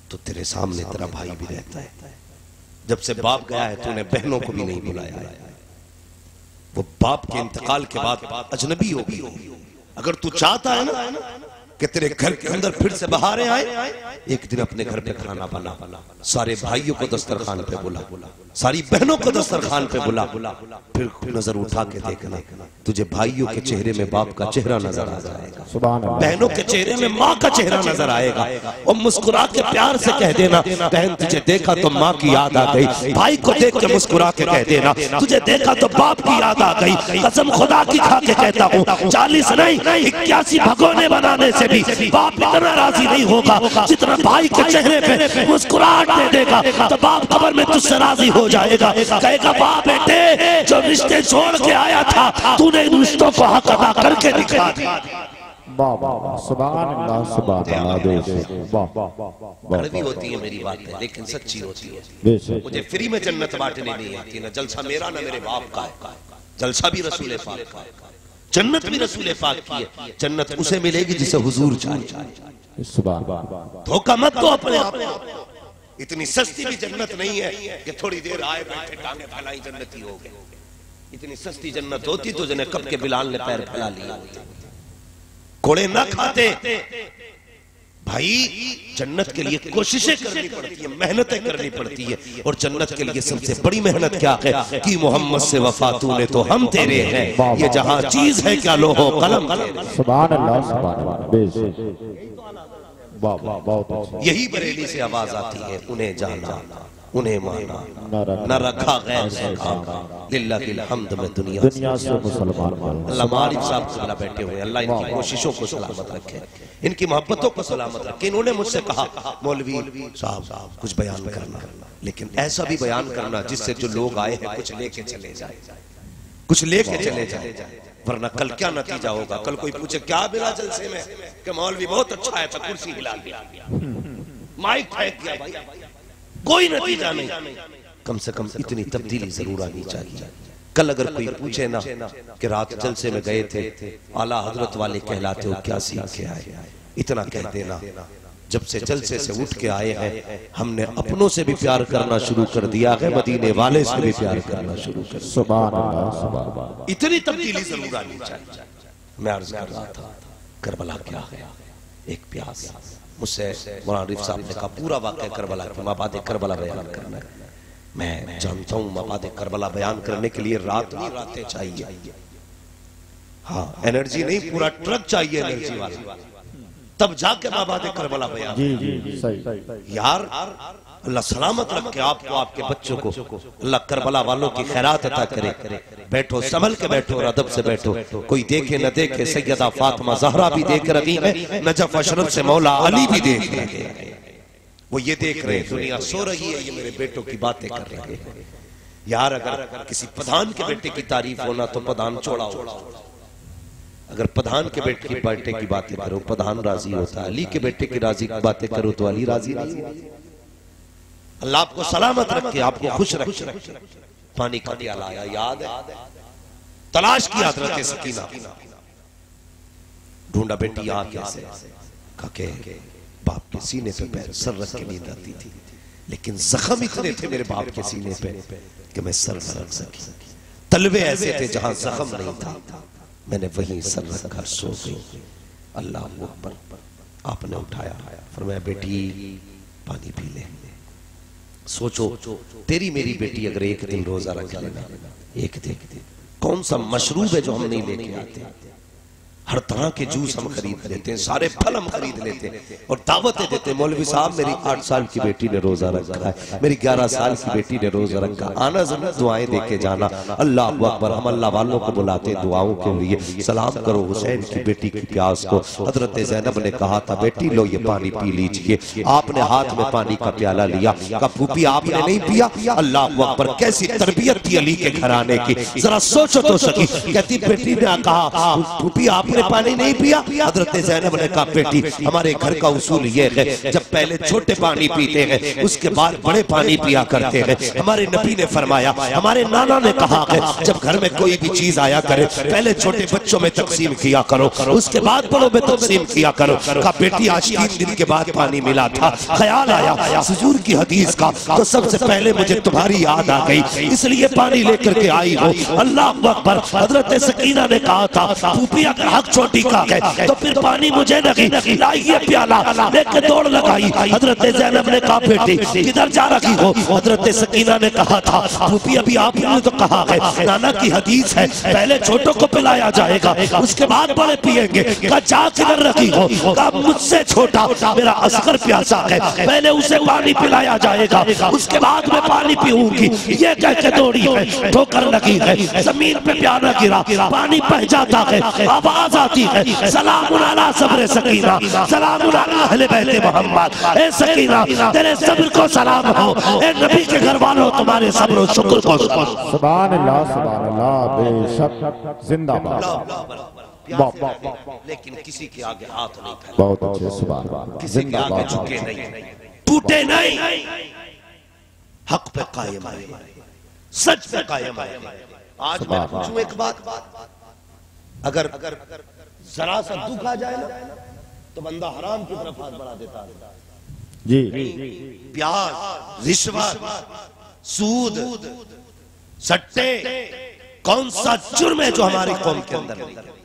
तो तेरे सामने तेरा भाई भी रहता है। जब से बाप गया है तूने बहनों को भी नहीं बुलाया है, वो बाप के इंतकाल के बाद अजनबी हो गई। अगर तू चाहता है ना कि तेरे घर के अंदर फिर से बहारें आए, एक दिन अपने घर पे खाना बना, सारे भाइयों को दस्तरखान पे बुला, सारी बहनों को दस्तरखान पे बुला, फिर नजर उठा के देखना तुझे भाइयों के चेहरे में बाप का चेहरा नजर आ जाएगा, बहनों के चेहरे में माँ का चेहरा नजर आएगा। और मुस्कुरा के प्यार से कह देना बहन तुझे देखा तो माँ की याद आ गई, भाई को देख के मुस्कुरा के कह देना तुझे देखा तो बाप की याद आ गई। कसम खुदा की खा के कहता हूँ 40 नहीं 81 भगोने बनाने से भी बाप इतना राजी नहीं होगा जितना भाई के चेहरे पे मुस्कुराहट दे देगा तो बाप कब्र में तुझसे राजी हो जाएगा। कहेगा बाप बेटे जो रिश्ते छोड़ के आया था तूने इन रिश्तों को हक अदा करके दिखा दिया। सुभान अल्लाह, सुभान अल्लाह। कड़वी होती है मेरी बात है, लेकिन सच्ची होती है। मुझे फ्री में जन्नत बांटने नहीं आती, ना जलसा मेरा ना मेरे बाप का है, जलसा भी रसूल पाक का है, जन्नत भी रसूल पाक की है। जन्नत उसे मिलेगी जिसे हुजूर चाहे। धोखा मत दो अपने आप। इतनी सस्ती भी जन्नत नहीं है कि थोड़ी देर आए बैठे टांगे फैलाई जन्नती हो गए। इतनी सस्ती जन्नत होती तो जिन्हें कब के बिलाल ने पैर फैला लिया। कोड़े ना खाते भाई, जन्नत के लिए कोशिशें करनी पड़ती है, मेहनतें करनी पड़ती है। और जन्नत के लिए सबसे बड़ी मेहनत क्या है कि मोहम्मद से वफा तूने तो हम तेरे हैं, ये जहां चीज है क्या लोहो कलम। सुभान अल्लाह, सुभान अल्लाह। यही बरेली से आवाज आती है, उन्हें जाना उन्हें माना न रखा गैर से काम लिल्लाहिल हम्द में दुनिया से मुसलमान। अल्लाह मालिक साहब से बैठे हुए, अल्लाह इनकी कोशिशों को सलामत रखे, इनकी मोहब्बतों को सलामत रखे। इन्होंने मुझसे कहा मौलवी साहब कुछ बयान करना, लेकिन ऐसा भी बयान करना जिससे जो लोग आए हैं कुछ लेके चले जाए, कुछ लेके चले जाए, वरना कल क्या नतीजा होगा। कल कोई पूछे क्या मिला जलसे में कि मौलवी बहुत अच्छा है, कुर्सी हिला दिया, माइक फेंक दिया, भाई कोई नतीजा नहीं। कम से कम इतनी तब्दीली जरूर आनी चाहिए। कल अगर कोई पूछे ना कि रात जलसे में गए थे, आला हजरत वाले कहलाते हो, क्या सीख के आए, इतना कह देना जब से जलसे से उठ के आए हैं हमने अपनों से भी प्यार करना शुरू कर दिया है, मदीने वाले से भी प्यार करना शुरू कर दिया। सुभान अल्लाह, सुभान अल्लाह। इतनी तब्दीली जरूर आनी चाहिए। मैं अर्ज कर रहा था करबला क्या है, एक प्यास। मुझसे मौलाना रिफ साहब ने कहा पूरा वाक़या करबला की माबाद करबला बयान करना है। मैं जानता हूँ माबाद करबला बयान करने के लिए रात नहीं रातें चाहिए। हाँ, एनर्जी नहीं, पूरा ट्रक चाहिए एनर्जी वाली, तब जाके माबाद करबला बयान। जी जी सही यार, अल्लाह सलामत रखे आपको, आपके बच्चों को। अल्लाह करबला वालों की खैरात अता करे। बैठो, संभल के बैठो और अदब से बैठो। कोई देखे न देखे, सैयदा फातिमा ज़हरा भी देख रही है, नजफ अशरफ से मौला अली भी देख रहे हैं। वो ये देख रहे हैं दुनिया सो रही है, ये मेरे बेटों की बातें कर रहे हैं। यार, अगर किसी प्रधान के बेटे की तारीफ होना तो प्रधान छोड़ा हो। अगर प्रधान के बेटे की बातें करो प्रधान राजी होता है, अली के बेटे की राजी की बातें करो तो अली राजी नहीं। अल्लाह आपको सलामत रखे, आपको खुश रखे। पानी का प्याला आया, याद है, तलाश की हजरत सकीना, ढूंढा बेटी यहाँ कैसे, काके बाप के सीने पे पैर सर रख के नींद आती थी, लेकिन जख्म इतने थे मेरे बाप के सीने पे कि मैं सर न रख सकी। तलवे ऐसे थे जहां जख्म नहीं था, मैंने वहीं सर रखकर सो गई। अल्लाह अकबर। आपने उठाया, फरमाया बेटी पानी पी ले। सोचो तेरी मेरी बेटी अगर एक दिन रोजा रख लेना, एक दिन, कौन सा मशरूब है जो हम नहीं लेके आते। हर तरह के जूस हम खरीद लेते हैं, सारे फल हम खरीद लेते हैं और दावतें देते हैं। मौलवी साहब मेरी 8 साल की बेटी ने रोजा रखा है, मेरी 11 साल की बेटी ने रोजा रखा, आना जरूर दुआएं देके जाना। अल्लाह अकबर। हम अल्लाह वालों को बुलाते दुआओं के लिए। सलाम करो हुसैन की बेटी की प्यास को। हजरत ज़ैनब ने कहा था बेटी लो ये पानी पी लीजिए। आपने हाथ में पानी का प्याला लिया, कहा फूफी आपने नहीं पिया। अल्लाह अकबर, कैसी तरबियत थी अली के घराने की, जरा सोचो तो सकी। कहती बेटी ने कहा फूफी आपने पानी नहीं पिया। हजरत ज़ैनब ने कहा बेटी हमारे घर का उसूल ये है, जब पहले छोटे पानी पीते हैं उसके बाद बड़े पानी पिया करते हैं। हमारे नबी ने फरमाया, हमारे नाना ने कहा है जब घर में कोई भी चीज आया करे पहले छोटे बच्चों में तकसीम किया करो, उसके बाद बड़ों में तकसीम किया करो। कहा बेटी आज 3 दिन के बाद पानी मिला था, ख्याल आया हुजूर की हदीस का, तो सबसे पहले मुझे तुम्हारी याद आ गई, इसलिए पानी लेकर के आई हो। अल्लाह अकबर। हजरत सकीना ने कहा था फूफी अगर हक छोटी का है तो फिर पानी मुझे नहीं, लाइए प्याला, लेके दौड़ लगाई। हजरत ज़ैनब ने कहा बेटी किधर जा रही हो। हजरत सकीना ने कहा था फूफी अभी आपने तो कहा है, नाना की हदीस है पहले छोटों को पिलाया जाएगा उसके बाद बड़े पिएंगे। कहा जा किधर रखी हो। कहा मुझसे छोटा मेरा असगर प्यासा है, पहले उसे पानी पिलाया जाएगा उसके बाद मैं पानी पीऊंगी। ये कह के दौड़ी है, ठोकर लगी है, जमीन पे प्याला गिरा, पानी बह जाता है, आवाज आती है सलामुन अला सब्र सकीना, सलामुन अला अहले बैत मोहम्मद। ए सकीना तेरे सब्र को सलाम हो, ए नबी के घर वालों तुम्हारे सब्र और शुक्र को। सुभान अल्लाह, बेशक जिंदाबाद। लेकिन किसी के आगे हाथ नहीं फैला, बहुत अच्छे, सुभान अल्लाह, किसी के आगे झुके नहीं, टूटे नहीं, हक पे कायम है, सच पे कायम है। आज मैं पूछूं एक बात, अगर जरा सा दुख आ जाए ना तो बंदा हराम की तरफ हाथ बढ़ा देता है। जी, प्याज, रिश्वत, सूद, सट्टे, कौन सा जुर्म है जो हमारी कौम के अंदर नहीं है।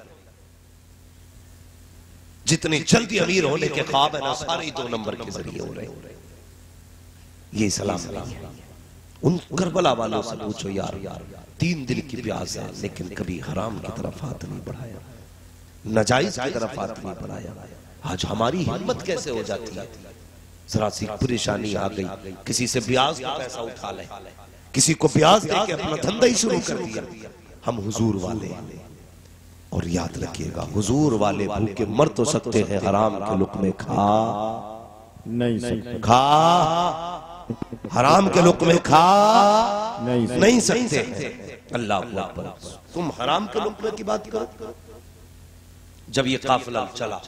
जितनी जल्दी अमीर होने के ख्वाब है ना सारे 2 नंबर के जरिए हो रहे हैं। ये सलाम नहीं है। उन करबला वालों से पूछो यार 3 दिन की प्यास है लेकिन कभी हराम की तरफ हाथ नहीं बढ़ाया, नाजायज की तरफ हाथ नहीं बढ़ाया। आज हमारी हिम्मत कैसे हो जाती है, जरा सी परेशानी आ गई, किसी से ब्याज का पैसा उठा ले, किसी को ब्याज देके अपना धंधा ही शुरू कर दिया। हम हुजूर वाले, और याद रखिएगा हुजूर वाले भूखे मर तो सकते हैं, हराम के लुक़्मे खा नहीं सकते, खा हराम के लुक़्मे खा नहीं सकते। अल्लाह अकबर। तुम हराम के लुक़्मे की बात करो। जब ये काफिला चला,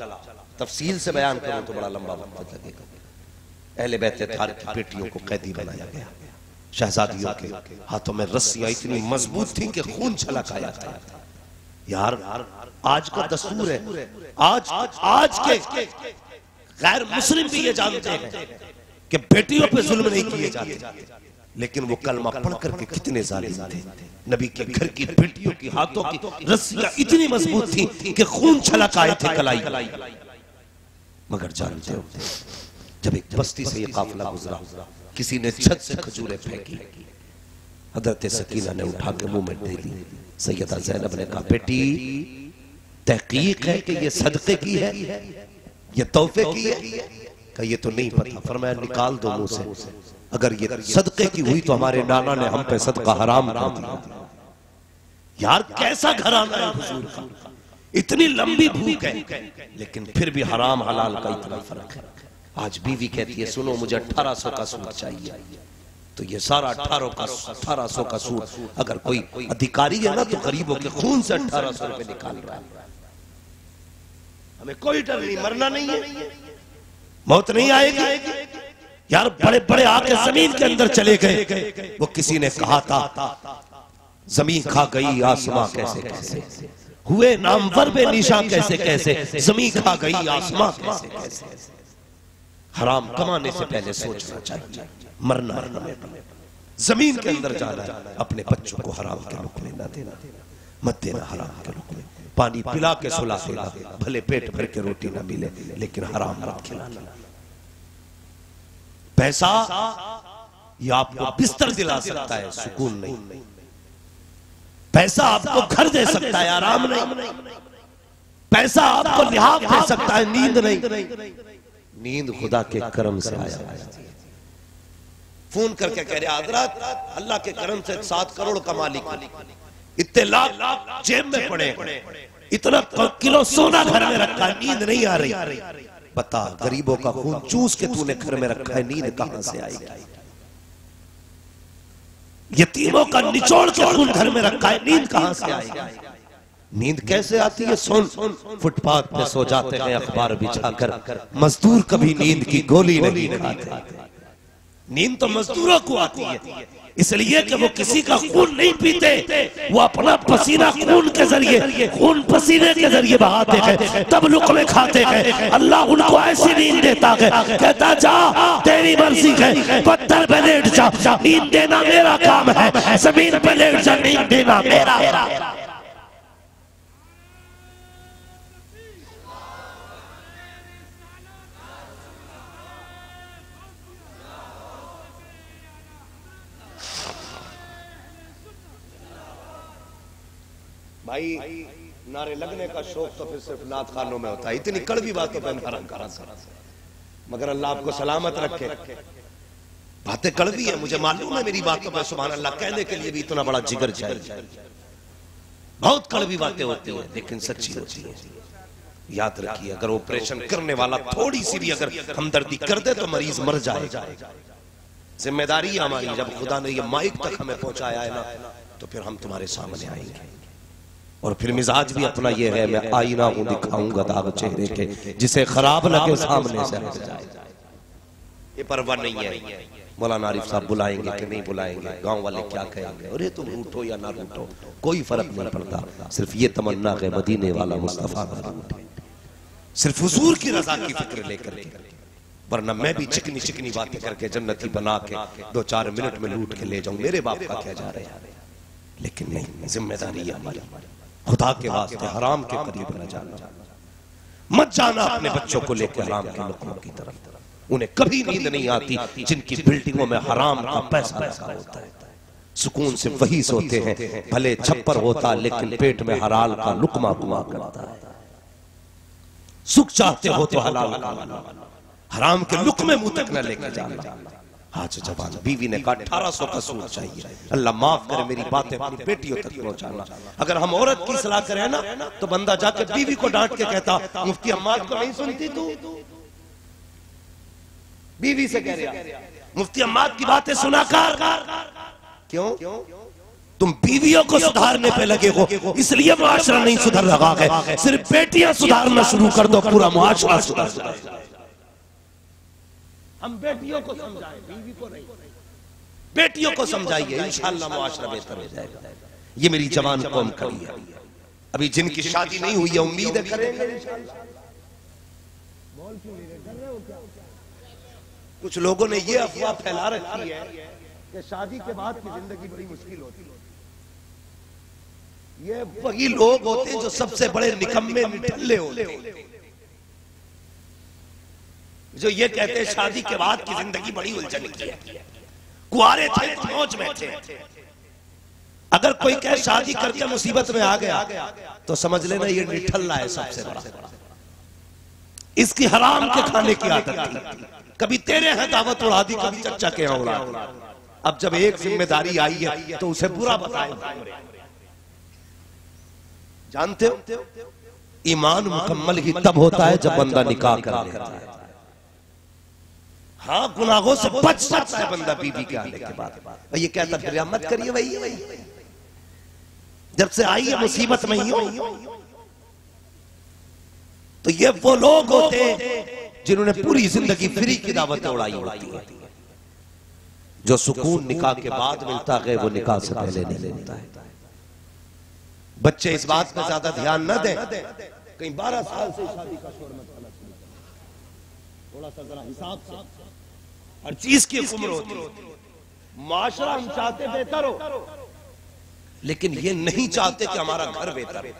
तफसील से बयान करूं तो बड़ा लंबा वक्त लगेगा। अहले बैत तार की बेटियों को कैदी बनाया गया, शहजादियों के हाथों में रस्सियां इतनी मजबूत थी कि खून छलक आया था। यार आज का दस्तूर है, आज के गैर मुस्लिम भी ये जानते हैं कि बेटियों पे जुल्म नहीं किए जाते, लेकिन वो कलमा पढ़ करके कितने जालिम थे। नबी के घर की बेटियों की हाथों की रस्सियां इतनी मजबूत थी कि खून छलक आए थे कलाई। मगर जानते हो, जब एक बस्ती से ये काफिला गुजरा, किसी ने छत से खजूरें फेंकी, हजरत सकीना ने उठा के मुंह में दे दी। सैयदा ज़ैनब ने कहा, बेटी तहकीक है कि ये सदके की है, ये तोहफे की है? कहा ये तो नहीं पता। फरमाया निकाल दो मुंह से, अगर ये सदके की हुई तो हमारे नाना ने हम पे सदका हराम कर दिया। यार कैसा घराना है हुजूर का, इतनी लंबी भूख है लेकिन फिर भी हराम हलाल का इतना फर्क है। आज बीवी कहती है सुनो मुझे 1800 का सूट चाहिए, तो ये सारा 1800 का सूट अगर कोई अधिकारी है ना तो गरीबों के खून से 1800 रुपए निकाल रहा है। हमें कोई डर नहीं, मरना नहीं है, मौत नहीं आएगी। यार बड़े बड़े आके जमीन के अंदर चले गए। वो किसी ने कहा था जमीन खा गई आसमां कैसे कैसे, हुए नामवर बेनिशा कैसे कैसे, जमीन खा गई आसमां कैसे कैसे। हराम कमाने से पहले सोचना चाहिए, मरना है, जमीन के अंदर जाना है। अपने बच्चों को हराम के लुक़मे न देना, मत देना हराम के लुक़मे। पानी पिला के सुला देना, भले पेट भर के रोटी ना मिले लेकिन हराम मत खिलाना। पैसा ये आपको बिस्तर दिला सकता है, सुकून नहीं। पैसा आपको घर दे सकता है, आराम नहीं। पैसा आपको लिहाज दे सकता है, नींद नहीं। नींद खुदा के करम से आया। फोन करके कह रहे हजरत अल्लाह के करम से 7 करोड़ का मालिक, इतने लाख जेब में पड़े, इतना किलो सोना घर में रखा, नींद नहीं आ रही। बता गरीबों का खून चूस के तूने घर में रखा है, नींद कहां से आएगी? यतीमों का निचोड़ के खून घर में रखा है, नींद कहां से आएगी? नींद कैसे आती है? सुन, फुटपाथ पे सो जाते हैं अखबार बिछाकर, मजदूर कभी नींद की गोली नहीं खाते। नींद तो मजदूरों को आती है, इसलिए कि वो किसी का खून नहीं पीते, वो अपना पसीना खून के जरिए, खून पसीने के जरिए बहाते हैं, तब लुक़मे खाते हैं। अल्लाह उनको ऐसी नींद देता है, कहता जा तेरी मर्जी है, पत्थर पे लेट जा, नींद देना मेरा काम है, जमीन पे लेट जा, नींद देना मेरा। भाई नारे लगने का शौक तो फिर सिर्फ नात खानों में होता है, इतनी कड़वी बातों पर हराम करा, मगर अल्लाह आपको सलामत रखे। बातें कड़वी है, मुझे मालूम है, मेरी बातों पर सुभान अल्लाह कहने के लिए भी इतना बड़ा जिगर चाहिए। बहुत कड़वी बातें होती हैं लेकिन सच्ची होती है। याद रखिए, अगर ऑपरेशन करने वाला थोड़ी सी भी अगर हमदर्दी कर दे तो मरीज मर जाएगा। जिम्मेदारी हमारी, जब खुदा ने ये माइक तक हमें पहुंचाया है ना, तो फिर हम तुम्हारे सामने आएंगे। और फिर मिजाज भी अपना ये है, मैं आईना हूं दिखाऊंगा दाग चेहरे के, जिसे खराब लगे सामने से हट जाए। ये परवाह नहीं है मौलाना आरिफ साहब बुलाएंगे कि नहीं बुलाएंगे, गांव वाले क्या कहेंगे, अरे तुम रूठो या ना रूठो, कोई फर्क नहीं पड़ता। सिर्फ ये तमन्ना है मदीने वाला मुस्तफा ना रूठे, सिर्फ हुजूर की रजा की फिक्र लेकर के, वरना मैं भी चिकनी चिकनी बातें करके जन्नती बना के 2-4 मिनट में लूट के ले जाऊं, मेरे बाप का क्या जा रहा है। लेकिन नहीं, जिम्मेदारी है हमारी, खुदा के वास्ते हराम के करीब न जाना, मत जाना अपने बच्चों को लेकर हराम के लुक़मों की तरफ। उन्हें कभी नींद नहीं आती जिनकी बिल्डिंगों में हराम का पैसा लगा होता है। सुकून से वही सोते हैं, भले छप्पर होता लेकिन पेट में हलाल का लुक़मा हुआ करता है। सुख चाहते हो तो हलाल का, हराम के लुक़मे मुंह तक न लेके जाना। आज जवान बीवी ने कहा 1800 का सूट चाहिए, अल्लाह माफ करे मेरी बातें अपनी बेटियों तक पहुंचाना। अगर हम औरत की सलाह करें ना तो बंदा जाके बीवी को डांट के कहता मुफ्ती अम्माद को नहीं सुनती तू, बीवी से कह रहा मुफ्ती अम्माद की बातें सुना कर। क्यों? तुम बीवियों को सुधारने पे लगे हो, इसलिए मुआशरा नहीं सुधर रहा है। सिर्फ बेटियां सुधारना शुरू कर दो, पूरा मुआशरा सुधर जाएगा। हम बेटियों को समझाएं, बीवी को नहीं। बेटियों को समझाइए, इंशाअल्लाह मुआशरा बेहतर हो जाएगा। ये मेरी जवान कौम खड़ी है, अभी जिनकी शादी नहीं हुई है उम्मीद करेंगे इंशाअल्लाह। कुछ लोगों ने ये अफवाह फैला रखी है कि शादी के बाद की जिंदगी बड़ी मुश्किल होती है। ये वही लोग होते हैं जो सबसे बड़े निकम्मे निठल्ले होते हैं, जो ये कहते हैं शादी के बाद की जिंदगी बड़ी उलझन की है। कुआरे थे, मौज में थे। अगर कोई कहे शादी करके मुसीबत में आ गया तो समझ लेना ये निठल्ला है सबसे बड़ा। इसकी हराम के खाने की आदत थी। कभी तेरे हैं दावत उड़ा दी, कभी चच्चा के यहाँ उड़ा दी। अब जब एक जिम्मेदारी आई है तो उसे बुरा बताए। जानते हो ईमान मुकम्मल ही तब होता है जब बंदा निकाह कर लेता है। हाँ, गुनाहों से बच सकता है बंदा बीवी के आने के बाद। ये कहता फिर मत करिए वही जब से आई है मुसीबत में ही हो। तो ये वो लोग होते हैं जिन्होंने पूरी जिंदगी फ्री की दावत उड़ाई होती है। जो सुकून निकाह के बाद मिलता है वो निकाह से पहले नहीं मिलता है। बच्चे इस बात पर ज्यादा ध्यान न दें, कहीं 12 साल से शादी का शोर मत करना। थोड़ा सा जरा हिसाब से हर चीज की उम्र होती है। माशरा हम चाहते बेहतर हो, लेकिन ये नहीं चाहते कि हमारा घर बेहतर हो।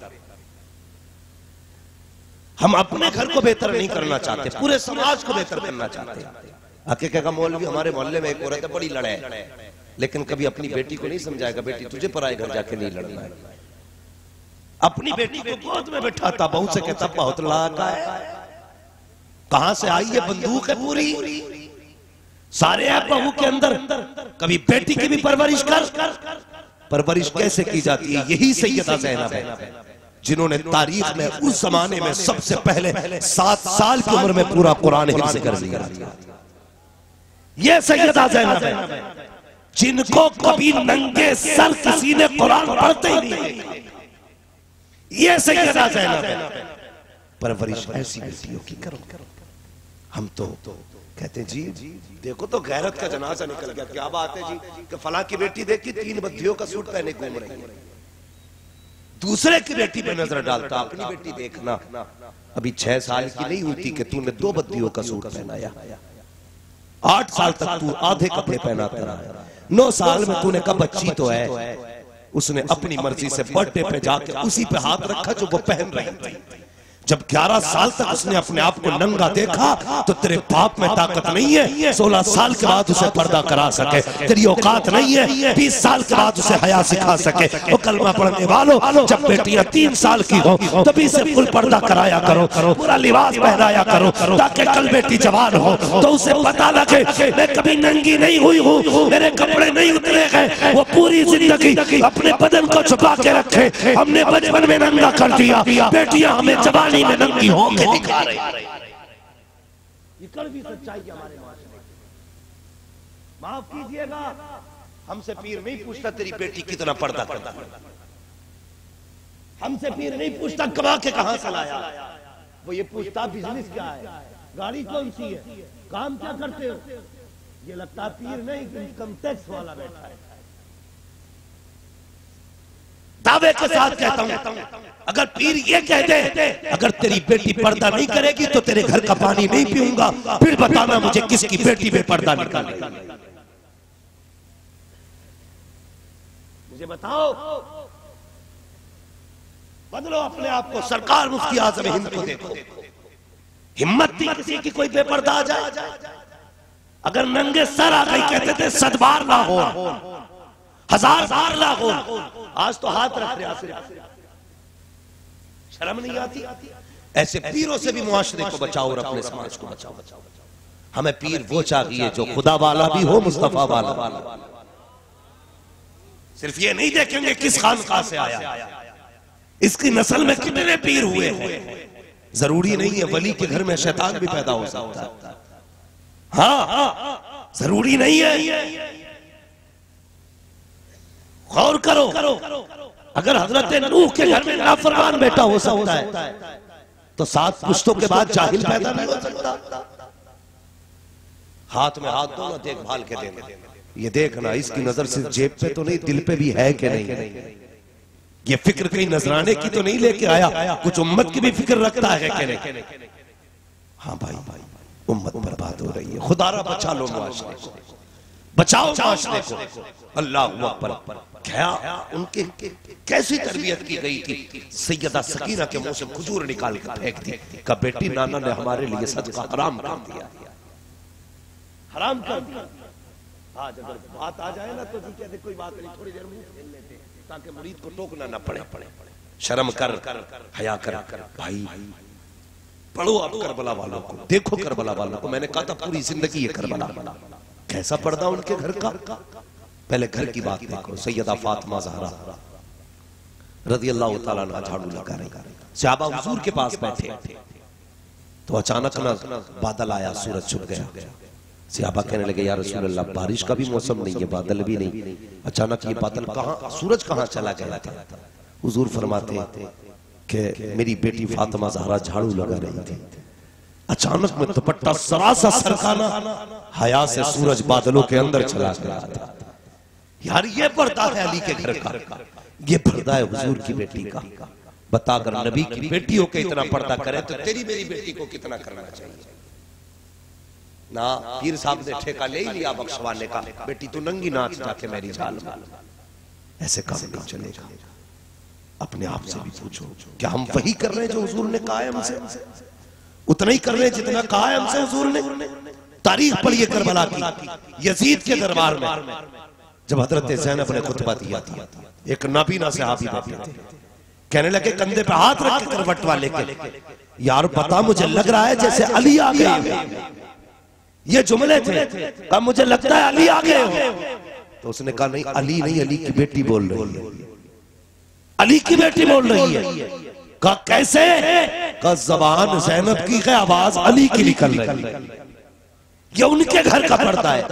हम अपने घर को बेहतर नहीं करना चाहते, पूरे समाज को बेहतर करना चाहते हैं। आके कहेगा मौलवी हमारे मोहल्ले में एक औरत है बड़ी लड़े, लेकिन कभी अपनी बेटी को नहीं समझाएगा बेटी तुझे पराए घर जाके नहीं लड़ना है। अपनी बेटी को गोद में बैठाता, बहू से कहता बहुत लाका है, कहां से आई है बंदूक है पूरी, सारे है बहू के अंदर। कभी बेटी की भी परवरिश कर। परवरिश कैसे की जाती है? यही सैयदा ज़ैनब है जिन्होंने तारीख में उस जमाने में सबसे पहले 7 साल की उम्र में पूरा कुरान हिफ्ज़ कर लिया। ये सैयदा ज़ैनब है जिनको कभी नंगे सर किसी ने कुरान पढ़ते ही नहीं। ये सैयदा ज़ैनब है। परवरिश ऐसी बेटियों की करो। हम तो कहते जी देखो तो गैरत का जनाजा निकल गया। क्या बात है जी कि फलां की बेटी देखी 3 बद्धियों का सूट पहने घूम रही है। दूसरे की बेटी पे नजर डालता, अपनी बेटी देखना। अभी 6 साल की नहीं होती कि तूने 2 बद्धियों का सूट पहनाया। 8 साल तक तू आधे कपड़े पहनाता रहा। 9 साल में तूने कहा बच्ची तो है, उसने अपनी मर्जी से बर्थडे पे जाके उसी पे हाथ रखा जो वो पहन रही थी। जब 11 साल तक उसने अपने आप को नंगा देखा तो तेरे बाप में ताकत नहीं है 16 साल के बाद उसे पर्दा करा सके, तेरी औकात नहीं है 20 साल के बाद उसे हया सिखा सके। वो कलमा पढ़ने वालों, जब बेटियां 3 साल की हो तभी से फुल पर्दा कराया करो, पूरा लिबास पहनाया करो, ताकि कल बेटी जवान हो तो उसे पता लगे मैं कभी नंगी नहीं हुई हूँ, मेरे कपड़े नहीं उतरे गए। वो पूरी जिंदगी अपने बदन को छुपा के रखे, हमने बचपन में नंगा कर दिया, बेटियां हमें जवान में नंगी होके दिखा रहे। ये कड़वी सच्चाई हमारे माशरे। माफ कीजिएगा, हमसे पीर नहीं पूछता तेरी बेटी कितना पर्दा करता, हमसे पीर नहीं पूछता कमा के कहां से लाया। वो ये पूछता बिजनेस क्या है, गाड़ी कौन सी है, काम क्या करते हो। ये लगता पीर नहीं, इनकम टैक्स वाला बैठा है। दावे के साथ कहता हूं, अगर पीर ये कह दे अगर तेरी बेटी पर्दा नहीं करेगी तो तेरे घर का पानी नहीं पीऊंगा, फिर बताना मुझे किसकी बेटी में पर्दा निकालेगा। मुझे बताओ, बदलो अपने आप को। सरकार मुफ्ती आज़म हिंद को देखो, हिम्मत थी किसी की कोई बेपर्दा आ जाए। अगर नंगे सर आ गई कहते थे 100 बार ना हो, 1000 बार ना हो। आज तो हाथ रख रहे, शर्म नहीं आती। ऐसे पीरों से भी मुआशरे को बचाओ और अपने समाज को बचाओ। हमें पीर वो चाहिए जो खुदा वाला भी हो, मुस्तफा वाला। सिर्फ ये नहीं देखेंगे किस खानका से आया, इसकी नस्ल में कितने पीर हुए हैं। जरूरी नहीं है वली के घर में शैतान भी पैदा हो सकता है। हाँ, जरूरी नहीं है। गौर करो, अगर हजरत नूह के घर में नाफरमान बेटा हो सकता है तो 7 पुश्तों के बाद जाहिल पैदा नहीं हो सकता। हाथ में हाथ दो ना, देखभाल के देना। ये देखना इसकी नजर सिर्फ जेब पे तो नहीं, दिल पे भी है कि नहीं। ये फिक्र कहीं नजराने की तो नहीं लेके आया, कुछ उम्मत की भी फिक्र रखता है कि नहीं। हाँ भाई, उम्मत बर्बाद हो रही है। खुदारा बचा लो मुआशरे को, बचाओ मुआशरे को। अल्लाह अकबर। क्या उनके कैसी तरबियत की गई थी। सैयदा सकीना के मुंह से खजूर निकाल कर फेंक दी। का बेटी नाना ने हमारे लिए सदका हराम कर दिया, हराम कर दिया। आज अगर बात आ जाए ना तो जी कहते कोई बात नहीं, थोड़ी देर मुंह फेर लेते ताकि मुरीद को टोकना ना पड़े। शर्म कर, हया कर भाई। पढ़ो आप करबला वालों को, देखो करबला वालों को। मैंने कहा था पूरी जिंदगी ये करबला, कैसा पर्दा उनके घर का। पहले घर की बात देखो। सैयदा फातिमा ज़हरा रज़ी अल्लाह तआला अन्हा झाड़ू लगा रही, सहाबा हुजूर के पास बैठे तो अचानक ना बादल आया, सूरज छुप गया। सहाबा कहने लगे या रसूल अल्लाह, बारिश का भी मौसम नहीं है, बादल भी नहीं, अचानक ये बादल कहां, सूरज कहां चला गया था। हुजूर फरमाते कि मेरी बेटी फातिमा ज़हरा झाड़ू लगा रही थी, अचानक में दुपट्टा सरासा सरकाना, हया से सूरज बादलों के अंदर चला गया था। यार ये पर्दा है अली के घर का, ये पर्दा है हुजूर की बेटी का। बता अगर नबी की बेटियों के इतना पर्दा करे तो तेरी मेरी बेटी को कितना करना चाहिए ना। पीर साहब ने ठेका ले ही लिया बख्शवाने का, बेटी तू नंगी नाच जाके मेरी जाल में, ऐसे काम नहीं चलेगा। अपने आप से भी पूछो, क्या हम वही कर रहे हैं जो हुजूर ने कहा है हमसे? उतना ही कर रहे हैं जितना कहा है हमसे हुजूर ने। तारीख पढ़िए करबला की, यजीद के दरबार में जब हजरत ज़ैनब ने खुतबा दिया था, एक नाबीना सहाबी बैठे थे, कहने लगे कंधे पे हाथ रख के करवट वाले के, यार बता मुझे लग रहा है जैसे अली आ गए। ये जुमले थे, कहा मुझे लगता है अली आ गए हो। तो उसने कहा नहीं, अली नहीं, अली की बेटी बोल रही है, अली की बेटी बोल रही है। कहा कैसे? कहा जबान ज़ैनब की है, आवाज अली की निकल रही है। ये उनके घर का पर्दा है,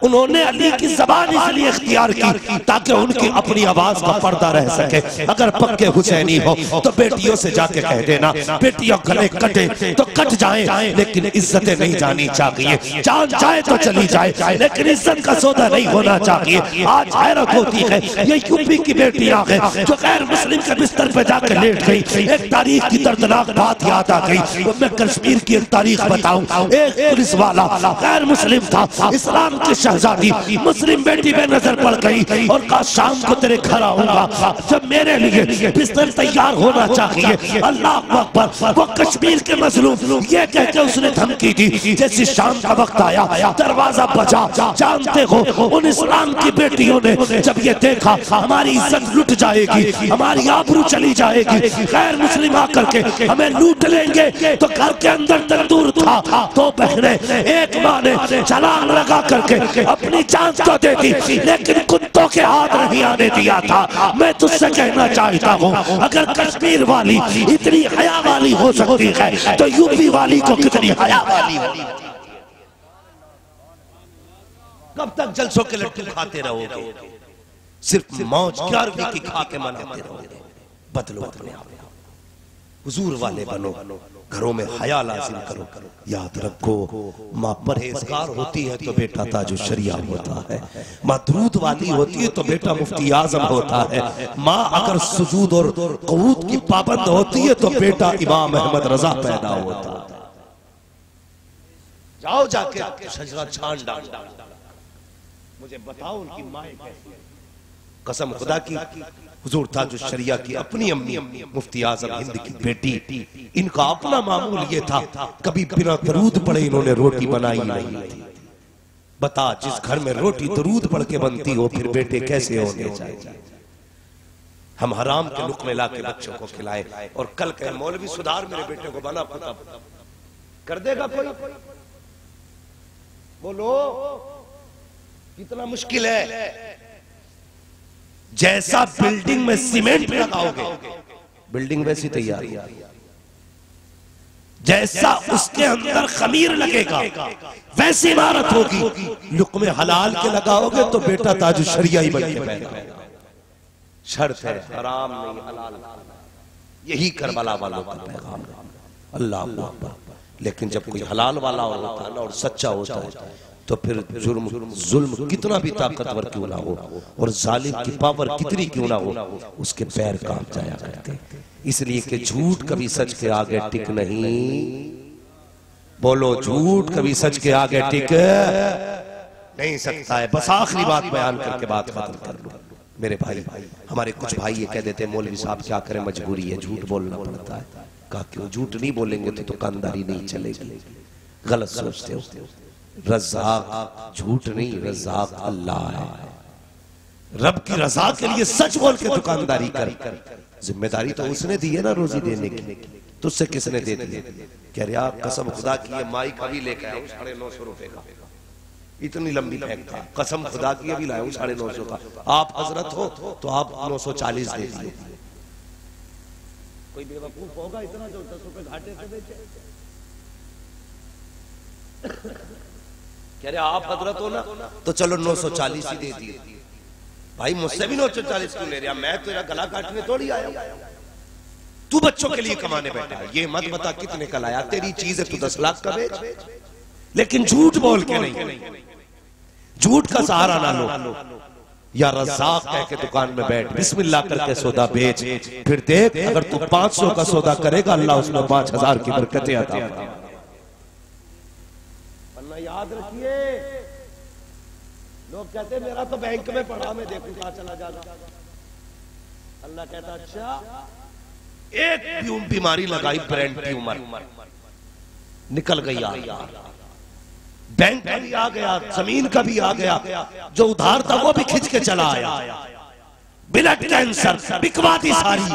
उन्होंने अली की जबान इसलिए इख्तियार की ताकि उनकी अपनी आवाज का पर्दा रह सके। अगर पक्के हुसैनी हो तो बेटियों से जाके कह देना, बेटियों गले कटे तो कट जाए, लेकिन इज्जतें नहीं जानी चाहिए। जान जाए तो चली जाए, लेकिन इज्जत का सौदा नहीं होना चाहिए। आज हैरत होती है, ये यूपी की बेटियां हैं जो गैर मुस्लिम के बिस्तर पे जाकर लेट गई। एक तारीख की दर्दनाक बात याद आ गई। मैं कश्मीर की एक तारीख बताऊं। एक पुलिस वाला गैर मुस्लिम था, इस्लाम की शहजादी मुस्लिम बेटी पे नजर पड़ गई और कहा शाम को तेरे घर आऊंगा जब मेरे लिए बिस्तर तैयार होना चाहिए। अल्लाह अकबर। वो कश्मीर के मजलूम ये कहकर उसने धमकी दी। जैसे शाम का वक्त आया, दरवाजा बजा। जानते हो उन इस्लाम की बेटियों ने जब ये देखा हमारी इज्जत लुट जाएगी, हमारी आबरू चली जाएगी, गैर मुस्लिम आकर के हमें लूट लेंगे, तो घर के अंदर तंदूर था। तो बहने, एक माँ ने छलांग लगा करके अपनी जान तो दे दी, लेकिन कुत्तों के हाथ नहीं आने दिया था। मैं तुझसे कहना चाहता हूँ, अगर कश्मीर वाली इतनी हया वाली हो सकती है तो यूपी वाली को कितनी हया वाली होगी। कब तक जलसों के लड्डू खाते रहोगे? सिर्फ मौज ग्यारहवीं की खा के मनाते रहोगे। बदलो अपने आप, हुजूर वाले बनो, घरों में हया लाजिम करो। याद रखो, माँ परहेजगार होती है तो बेटा ताजु शरिया होता है, माँ दरूद वाली होती है तो बेटा मुफ्ती आजम होता है, माँ अगर सुजूद और क़ुऊद की पाबंद होती है तो बेटा इमाम अहमद रजा पैदा होता है। जाओ जाके शजरा छान डाल, मुझे बताओ उनकी माँ कैसी है। कसम खुदा की, हुजूर ताजुश शरिया की अपनी अम्मी मुफ्ती आजम हिंद की बेटी, इनका अपना मामूल ये था, कभी बिना दरूद पढ़े इन्होंने रोटी बनाई नहीं थी। बता, जिस घर में रोटी दरूद पढ़ के बनती हो फिर बेटे कैसे होने चाहिए। हम हराम के लुक़मे ला के बच्चों को खिलाए और कल कहे मौलवी सुधार मेरे बेटे को बना पता कर देगा कोई? बोलो कितना मुश्किल है। जैसा बिल्डिंग में सीमेंट लगाओगे बिल्डिंग वैसी तैयार है, जैसा उसके अंदर खमीर लगेगा वैसी इमारत होगी। लुक़मे हलाल के लगाओगे तो बेटा ताजु शरिया ही बन के पैदा होगा। शर्त है हराम नहीं हलाल, यही करबला वालों का पैगाम है। अल्लाह अकबर। लेकिन जब कोई हलाल वाला होता है ना और सच्चा होता है तो फिर जुल्म कितना भी ताकतवर क्यों ना हो और जालिम की पावर कितनी क्यों ना हो, उसके पैर कांप जाया करते। इसलिए कि झूठ कभी सच के आगे टिक नहीं बोलो झूठ कभी सच के आगे टिक नहीं सकता है। बस आखिरी बात बयान करके बात खत्म कर लूं। मेरे भाई, हमारे कुछ भाई ये कह देते हैं मौलवी साहब क्या करें, मजबूरी है, झूठ बोलना पड़ता है। कहा क्यों? झूठ नहीं बोलेंगे तो दुकानदारी नहीं चलेगी। गलत सोचते हो। रज़ाक झूठ नहीं, रज़ाक अल्लाह है। रब की रजा के लिए सच बोल के दुकानदारी कर। जिम्मेदारी तो उसने दी है ना रोजी देने की, तुझसे किसने दे दी? कह रहे आप कसम खुदा की है माई का भी लेकर आया 950 रुपए का, इतनी लंबी पैक था। कसम खुदा की अभी लाया 950 का। आप हजरत हो तो आप 940 दे दिए। कोई बेवकूफ होगा इतना जो 10 रुपए घाटे से बेचे? कह रहे आप हजरत हो ना तो चलो 940 ही दे दिए। भाई मुझसे भी 940 क्यों ले रहा? मैं तेरा गला काटने थोड़ी आया। तू बच्चों के लिए कमाने बैठा, ये मत बता कितने का लाया। तेरी चीज है, तू 10 लाख का बेच, लेकिन झूठ बोल के नहीं। झूठ का सहारा ना लो। या रज़ाक कह के दुकान में बैठ, बिस्मिल्लाह करके सौदा बेच। फिर देख अगर तू 500 का सौदा करेगा अल्लाह उसमें 5000 की बरकतें अता फरमाएगा। याद रखिए, लोग कहते मेरा तो बैंक में पड़ा, मैं देखूं कहां चला जाना। अल्लाह कहता अच्छा एक बीमारी लगाई ब्रेन ट्यूमर, निकल गई यार। बैंक का भी आ गया, जमीन का भी आ गया, जो उधार था वो भी खिंच के चला आया। ब्लड कैंसर बिकवा दी सारी।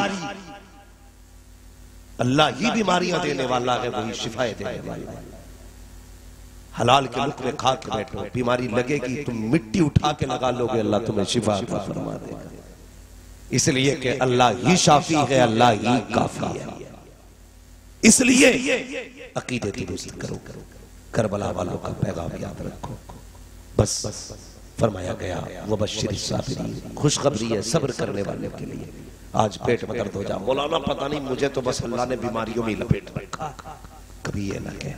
अल्लाह ही बीमारियां देने वाला है, वही शिफाएं देने वाला है। हलाल के मुख में खा के बैठो, बीमारी लगेगी तुम मिट्टी उठा के लगा लोगे, अल्लाह तुम्हें शिफा अता फरमा देगा। इसलिए कि अल्लाह ही शाफी है, अल्लाह ही काफी है। इसलिए अकीदे दुरुस्त करो। करबला वालों का पैगाम याद रखो। बस फरमाया गया वबश्शिर साबिरीन, खुशखबरी है सब्र करने वाले के लिए। आज पेट में दर्द हो जा, मौलाना पता नहीं मुझे तो बस अल्लाह ने बीमारियों में लपेट रखा। कभी ये ना कह।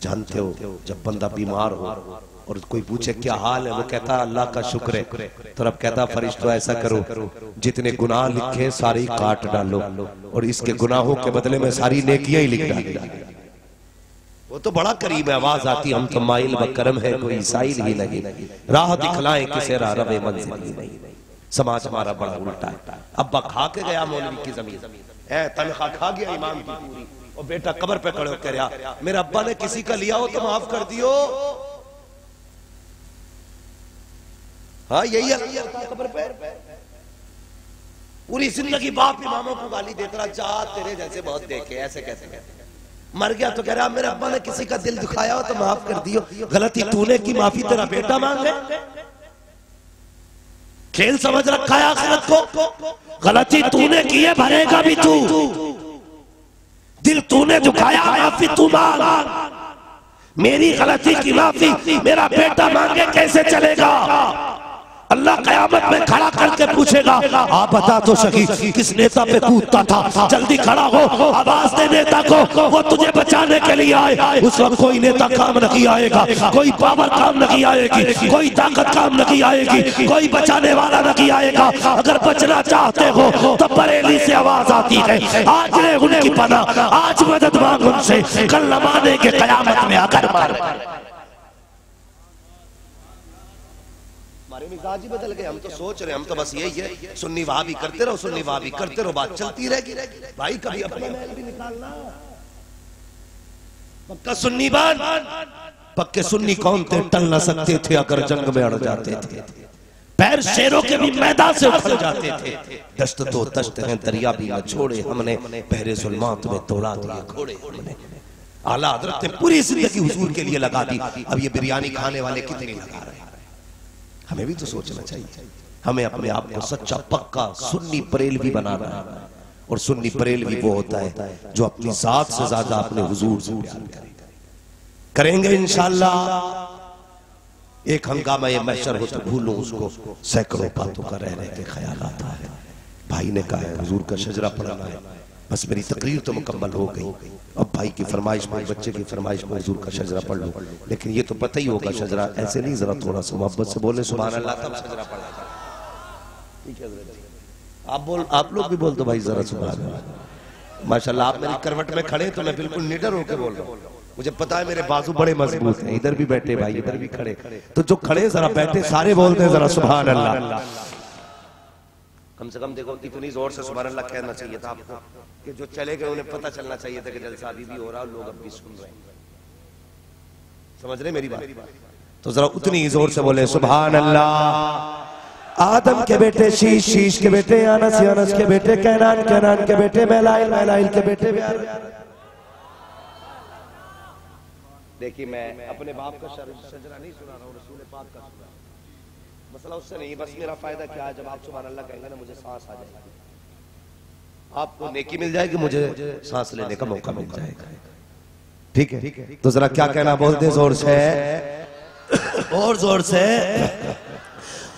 जानते हो जब बंदा बीमार हो और कोई पूछे क्या हाल है, वो कहता अल्लाह का शुक्र है, तो रब कहता फरिश्तों ऐसा करो जितने गुनाह लिखे सारी काट डालो और इसके गुनाहों के बदले में सारी नेकियां ही लिख डालो। वो तो बड़ा करीब है, आवाज आती हम तो माइल बकरम है, कोई साइल ही लगी, राह दिखलाए किसे रबे मंजिल ही नहीं। समाज हमारा बड़ा उल्टा है। अब्बा खा के गया मौलवी की जमीन, तनख्वाह खा गया इमाम की पूरी, और बेटा कब्र पे खड़े होकर रहा मेरे अब्बा ने किसी का लिया हो तो माफ कर दियो। हाँ यही है कब्र पे। पूरी जिंदगी बाप इमामों को गाली देता रहा, जा तेरे जैसे बहुत देखे, ऐसे कैसे कहते। मर गया तो कह रहा मेरे अब्बा ने किसी का दिल दुखाया हो तो माफ कर दियो। गलती तूने की, माफी तेरा बेटा मांगे। खेल समझ रखा है आखिरत को। गलती तूने की है, भरेगा भी तू। दिल तूने दुखाया, माफी तू मांग। मेरी गलती की माफी मेरा बेटा मांगे कैसे चलेगा? अल्लाह कयामत में खड़ा करके पूछेगा आप बता तो सही किस नेता पे कूदता था, जल्दी खड़ा हो, आवाज दे नेता को, वो तुझे बचाने के लिए आए। उस वक्त कोई नेता काम नहीं आएगा, कोई पावर काम नहीं आएगी, कोई ताकत काम नहीं आएगी, कोई बचाने वाला नहीं आएगा। अगर बचना चाहते हो तो बरेली से आवाज आती है, आज ले उनकी पनाह, आज मदद मांग उनसे, कल न मानेंगे कयामत में आकर मार। हमारे मिजाज ही बदल गए। हम तो सोच रहे, हम तो बस यही है सुन्नी वहाबी करते रहो, सुन्नी वहाबी करते रहो, बात चलती रहेगी। भाई कभी अपना महल भी निकालना। पक्का सुन्नी बान, पक्के सुन्नी कौन थे? टल न सकते थे अगर जंग में अड़ जाते थे। पैर शेरों के भी मैदान से उखड़ जाते थे। दश्त तो दश्त हैं, दरिया भी न छोड़े हमने, पहरे जुल्मात में तोड़ा दिए घोड़े हमने। आला हजरत ने पूरी जिंदगी हुजूर के लिए लगा दी। अब ये बिरयानी खाने वाले कितने लगा रहे हैं? हमें भी तो सोचना चाहिए। हमें अपने आप को सच्चा पक्का सुन्नी बरेलवी बनाना है। और सुन्नी बरेलवी वो होता है जो अपनी जात से ज्यादा अपने हुजूर से प्यार करेंगे इंशाअल्लाह। एक हंगामा ये महशर हो तो भूलो उसको, सैकड़ों बातों का रह के ख्याल आता है। भाई ने कहा हुजूर का शजरा पढ़ना है, बस मेरी तकरीर तो मुकम्मल हो गई। अब भाई की फरमाइश में, बच्चे की फरमाइश में हुजूर का शजरा पढ़ लो। लेकिन ये तो पता ही होगा शजरा ऐसे नहीं, जरा थोड़ा सा मोहब्बत से बोले सुभान अल्लाह तब शजरा पढ़ा जाए। ठीक है आप लोग भी बोल दो भाई जरा सुभान अल्लाह। माशाल्लाह आप मेरी करवट में खड़े तो मैं बिल्कुल निडर होकर बोल रहा हूँ। मुझे पता है मेरे बाजू बड़े मजबूत हैं, इधर भी बैठे भाई, इधर भी खड़े, तो जो खड़े जरा बैठे सारे बोलते हैं जरा सुभान अल्लाह। कम से कम देखो इतनी जोर से सुभान अल्लाह कहना चाहिए था आपको कि जो चले गए उन्हें पता चलना चाहिए था कि जलसा अभी भी हो रहा है, लोग अब भी सुन रहे हैं। समझ रहे मेरी बात? तो जरा उतनी जोर से बोले सुभान अल्लाह। आदम के बेटे शीश, शीश के बेटे अनस, अनस के बेटे कैनान, कैनान के बेटे मैलाइल, मैलाइल के बेटे ब्यार। देखिए मैं अपने बाप का शजरा नहीं सुना रहा हूँ, रसूल पाक का सुना। मसला उससे नहीं, बस मेरा फायदा क्या है, जब आप सुभान अल्लाह कहेंगे ना मुझे सांस आ जाएगी, आपको नेकी मिल जाएगी, मुझे सांस लेने का मौका मिल जाएगा। ठीक है, तो जरा क्या कहना बोलते जोर से और जोर से।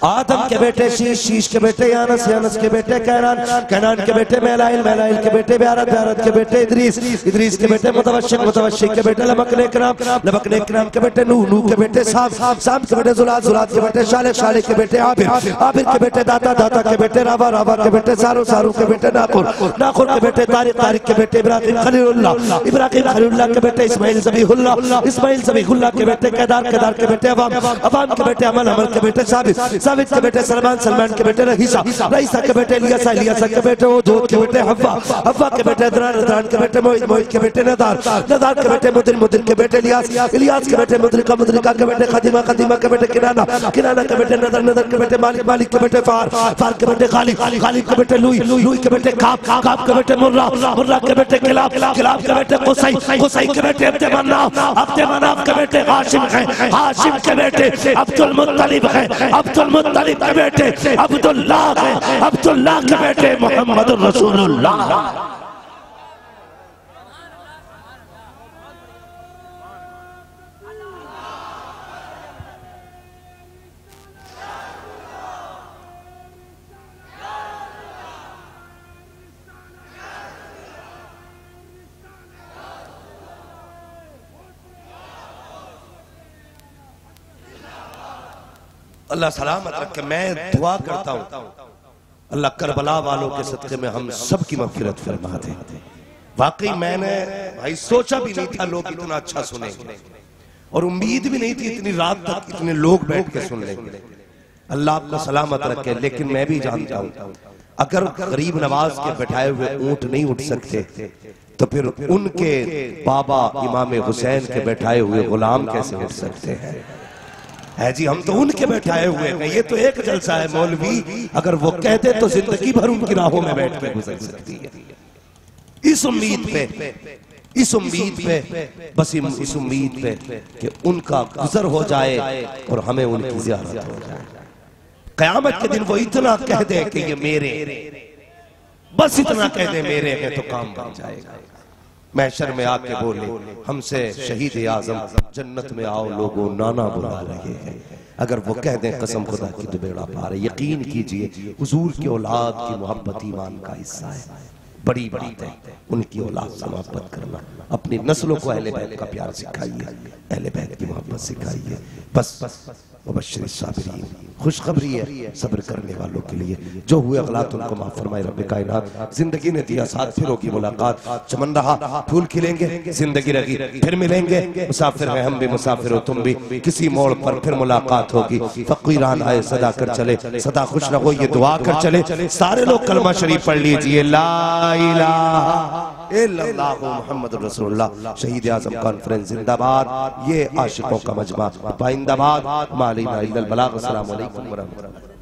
आदम के बेटे शीश, शीश के बेटे अनस, अनस के बेटे कैनान, कैनान के बेटे मैलाइल, मैलाइल के बेटे ब्यारत, ब्यारत के बेटे इदरीस, इदरीस के बेटे मुतवश्शिक, मुतवश्शिक के बेटे लबकने कराम, लबकने कराम के बेटे नूह, नूह के बेटे साम, साम के बेटे जुलात, जुलात के बेटे शाले, शाले के बेटे आबिर, आबिर के बेटे दाता, दाता के बेटे रावा, रावा के बेटे सारू, सारू के बेटे नाखुर, नाखुर के बेटे तारिक, तारिक के बेटे इब्राहिम खलीलुल्लाह, इब्राहिम खलीलुल्लाह के बेटे इस्माइल ज़बीहुल्लाह, इस्माइल ज़बीहुल्लाह के बेटे केदार, केदार के बेटे अवाम, अवाम के बेटे अमल, अमल के बेटे साबित, साबित के बेटे सलमान, सलमान के बेटे रहीसा, रहीसा के बेटे इलियासा, इलियासा के बेटे जोत के बेटे हव्वा, हव्वा के बेटे अदनान, अदनान के बेटे मोहित, मोहित के बेटे नदार, नदार के बेटे मुदिर, मुदिर के बेटे इलियास, इलियास के बेटे मुद्रिका, मुद्रिका के बेटे खदीमा, खदीमा के बेटे किनाना, किनाना के बेटे नदर, नदर के बेटे मालिक, मालिक के बेटे फार, फार के बेटे गालिब, गालिब के बेटे लुई, लुई के बेटे काब, काब के बेटे मुर्रा, मुर्रा के बेटे किलाब, किलाब के बेटे कुसै, कुसै के बेटे अब्दे मन्नाफ, अब्दे मन्नाफ के बेटे हाशिम है, हाशिम के बेटे अब्दुल मुत्तलिब है, अब्दुल मुत्तलिब के बेटे अब्दुल्लाह है, अब्दुल्लाह के बेटे मोहम्मद रसूलुल्लाह। अल्लाह सलामत रखे। मैं दुआ करता हूँ अल्लाह करबला वालों के सदक़े में हम सब की मग़फ़िरत फरमा दे। वाकई मैंने भाई सोचा भी नहीं था लोग इतना अच्छा सुनेंगे, और उम्मीद भी नहीं थी इतनी रात तक इतने लोग बैठ के सुन लेंगे। अल्लाह आपको सलामत रखे। लेकिन मैं भी जानता हूँ अगर गरीब नवाज के बैठाए हुए ऊंट नहीं उठ सकते तो फिर उनके बाबा इमाम हुसैन के बैठाए हुए गुलाम कैसे उठ सकते हैं? है जी, हम तो उनके बैठाए हुए हैं। ये तो एक जलसा है मौलवी, अगर वो कहते तो जिंदगी भर उनकी राहों में बैठ के गुजर सकती है। इस उम्मीद पे, इस उम्मीद पे, बस इस उम्मीद पे कि उनका गुजर हो जाए और हमें उनकी ज़ियारत हो जाए। क़यामत के दिन वो इतना कह दे कि ये मेरे, बस इतना कह दे मेरे हैं तो काम बन जाएगा। महशर में आके बोले हमसे शहीद आजम जन्नत में आओ लोगों नाना बुला रहे हैं। अगर वो कह दें कसम खुदा की तो बेड़ा पार है। यकीन कीजिए हुजूर की औलाद की मोहब्बत ईमान का हिस्सा है। बड़ी बात है उनकी औलाद से मोहब्बत करना। अपनी नस्लों को अहले बैत का प्यार सिखाइए, अहले बैत की मोहब्बत सिखाइए। बस मुबश्शिर साबिरीन, खुशखबरी है सब्र करने वालों के लिए। जो हुए अगलात उनको माफ फरमाए रब्बे कायनात। जिंदगी ने दिया साथ, फिर होगी मुलाकात। चमन रहा फूल खिलेंगे, जिंदगी रही फिर मिलेंगे। मुसाफिर हैं हम भी, मुसाफिर हो तुम भी, किसी मोड़ पर फिर मुलाकात होगी। फकीरान आए सदा कर चले, सदा खुश रहो ये दुआ कर चले। सारे लोग कलमा शरीफ पढ़ लीजिए, ला इलाहा इल्लल्लाह मुहम्मदुर रसूलुल्लाह। शहीद आजम कॉन्फ्रेंस जिंदाबाद। ये आशिकों का मजमा पाइंदाबाद। मालिना इल्लल बलाग। अस्सलामु अलैकुम व रहमतुल्लाह।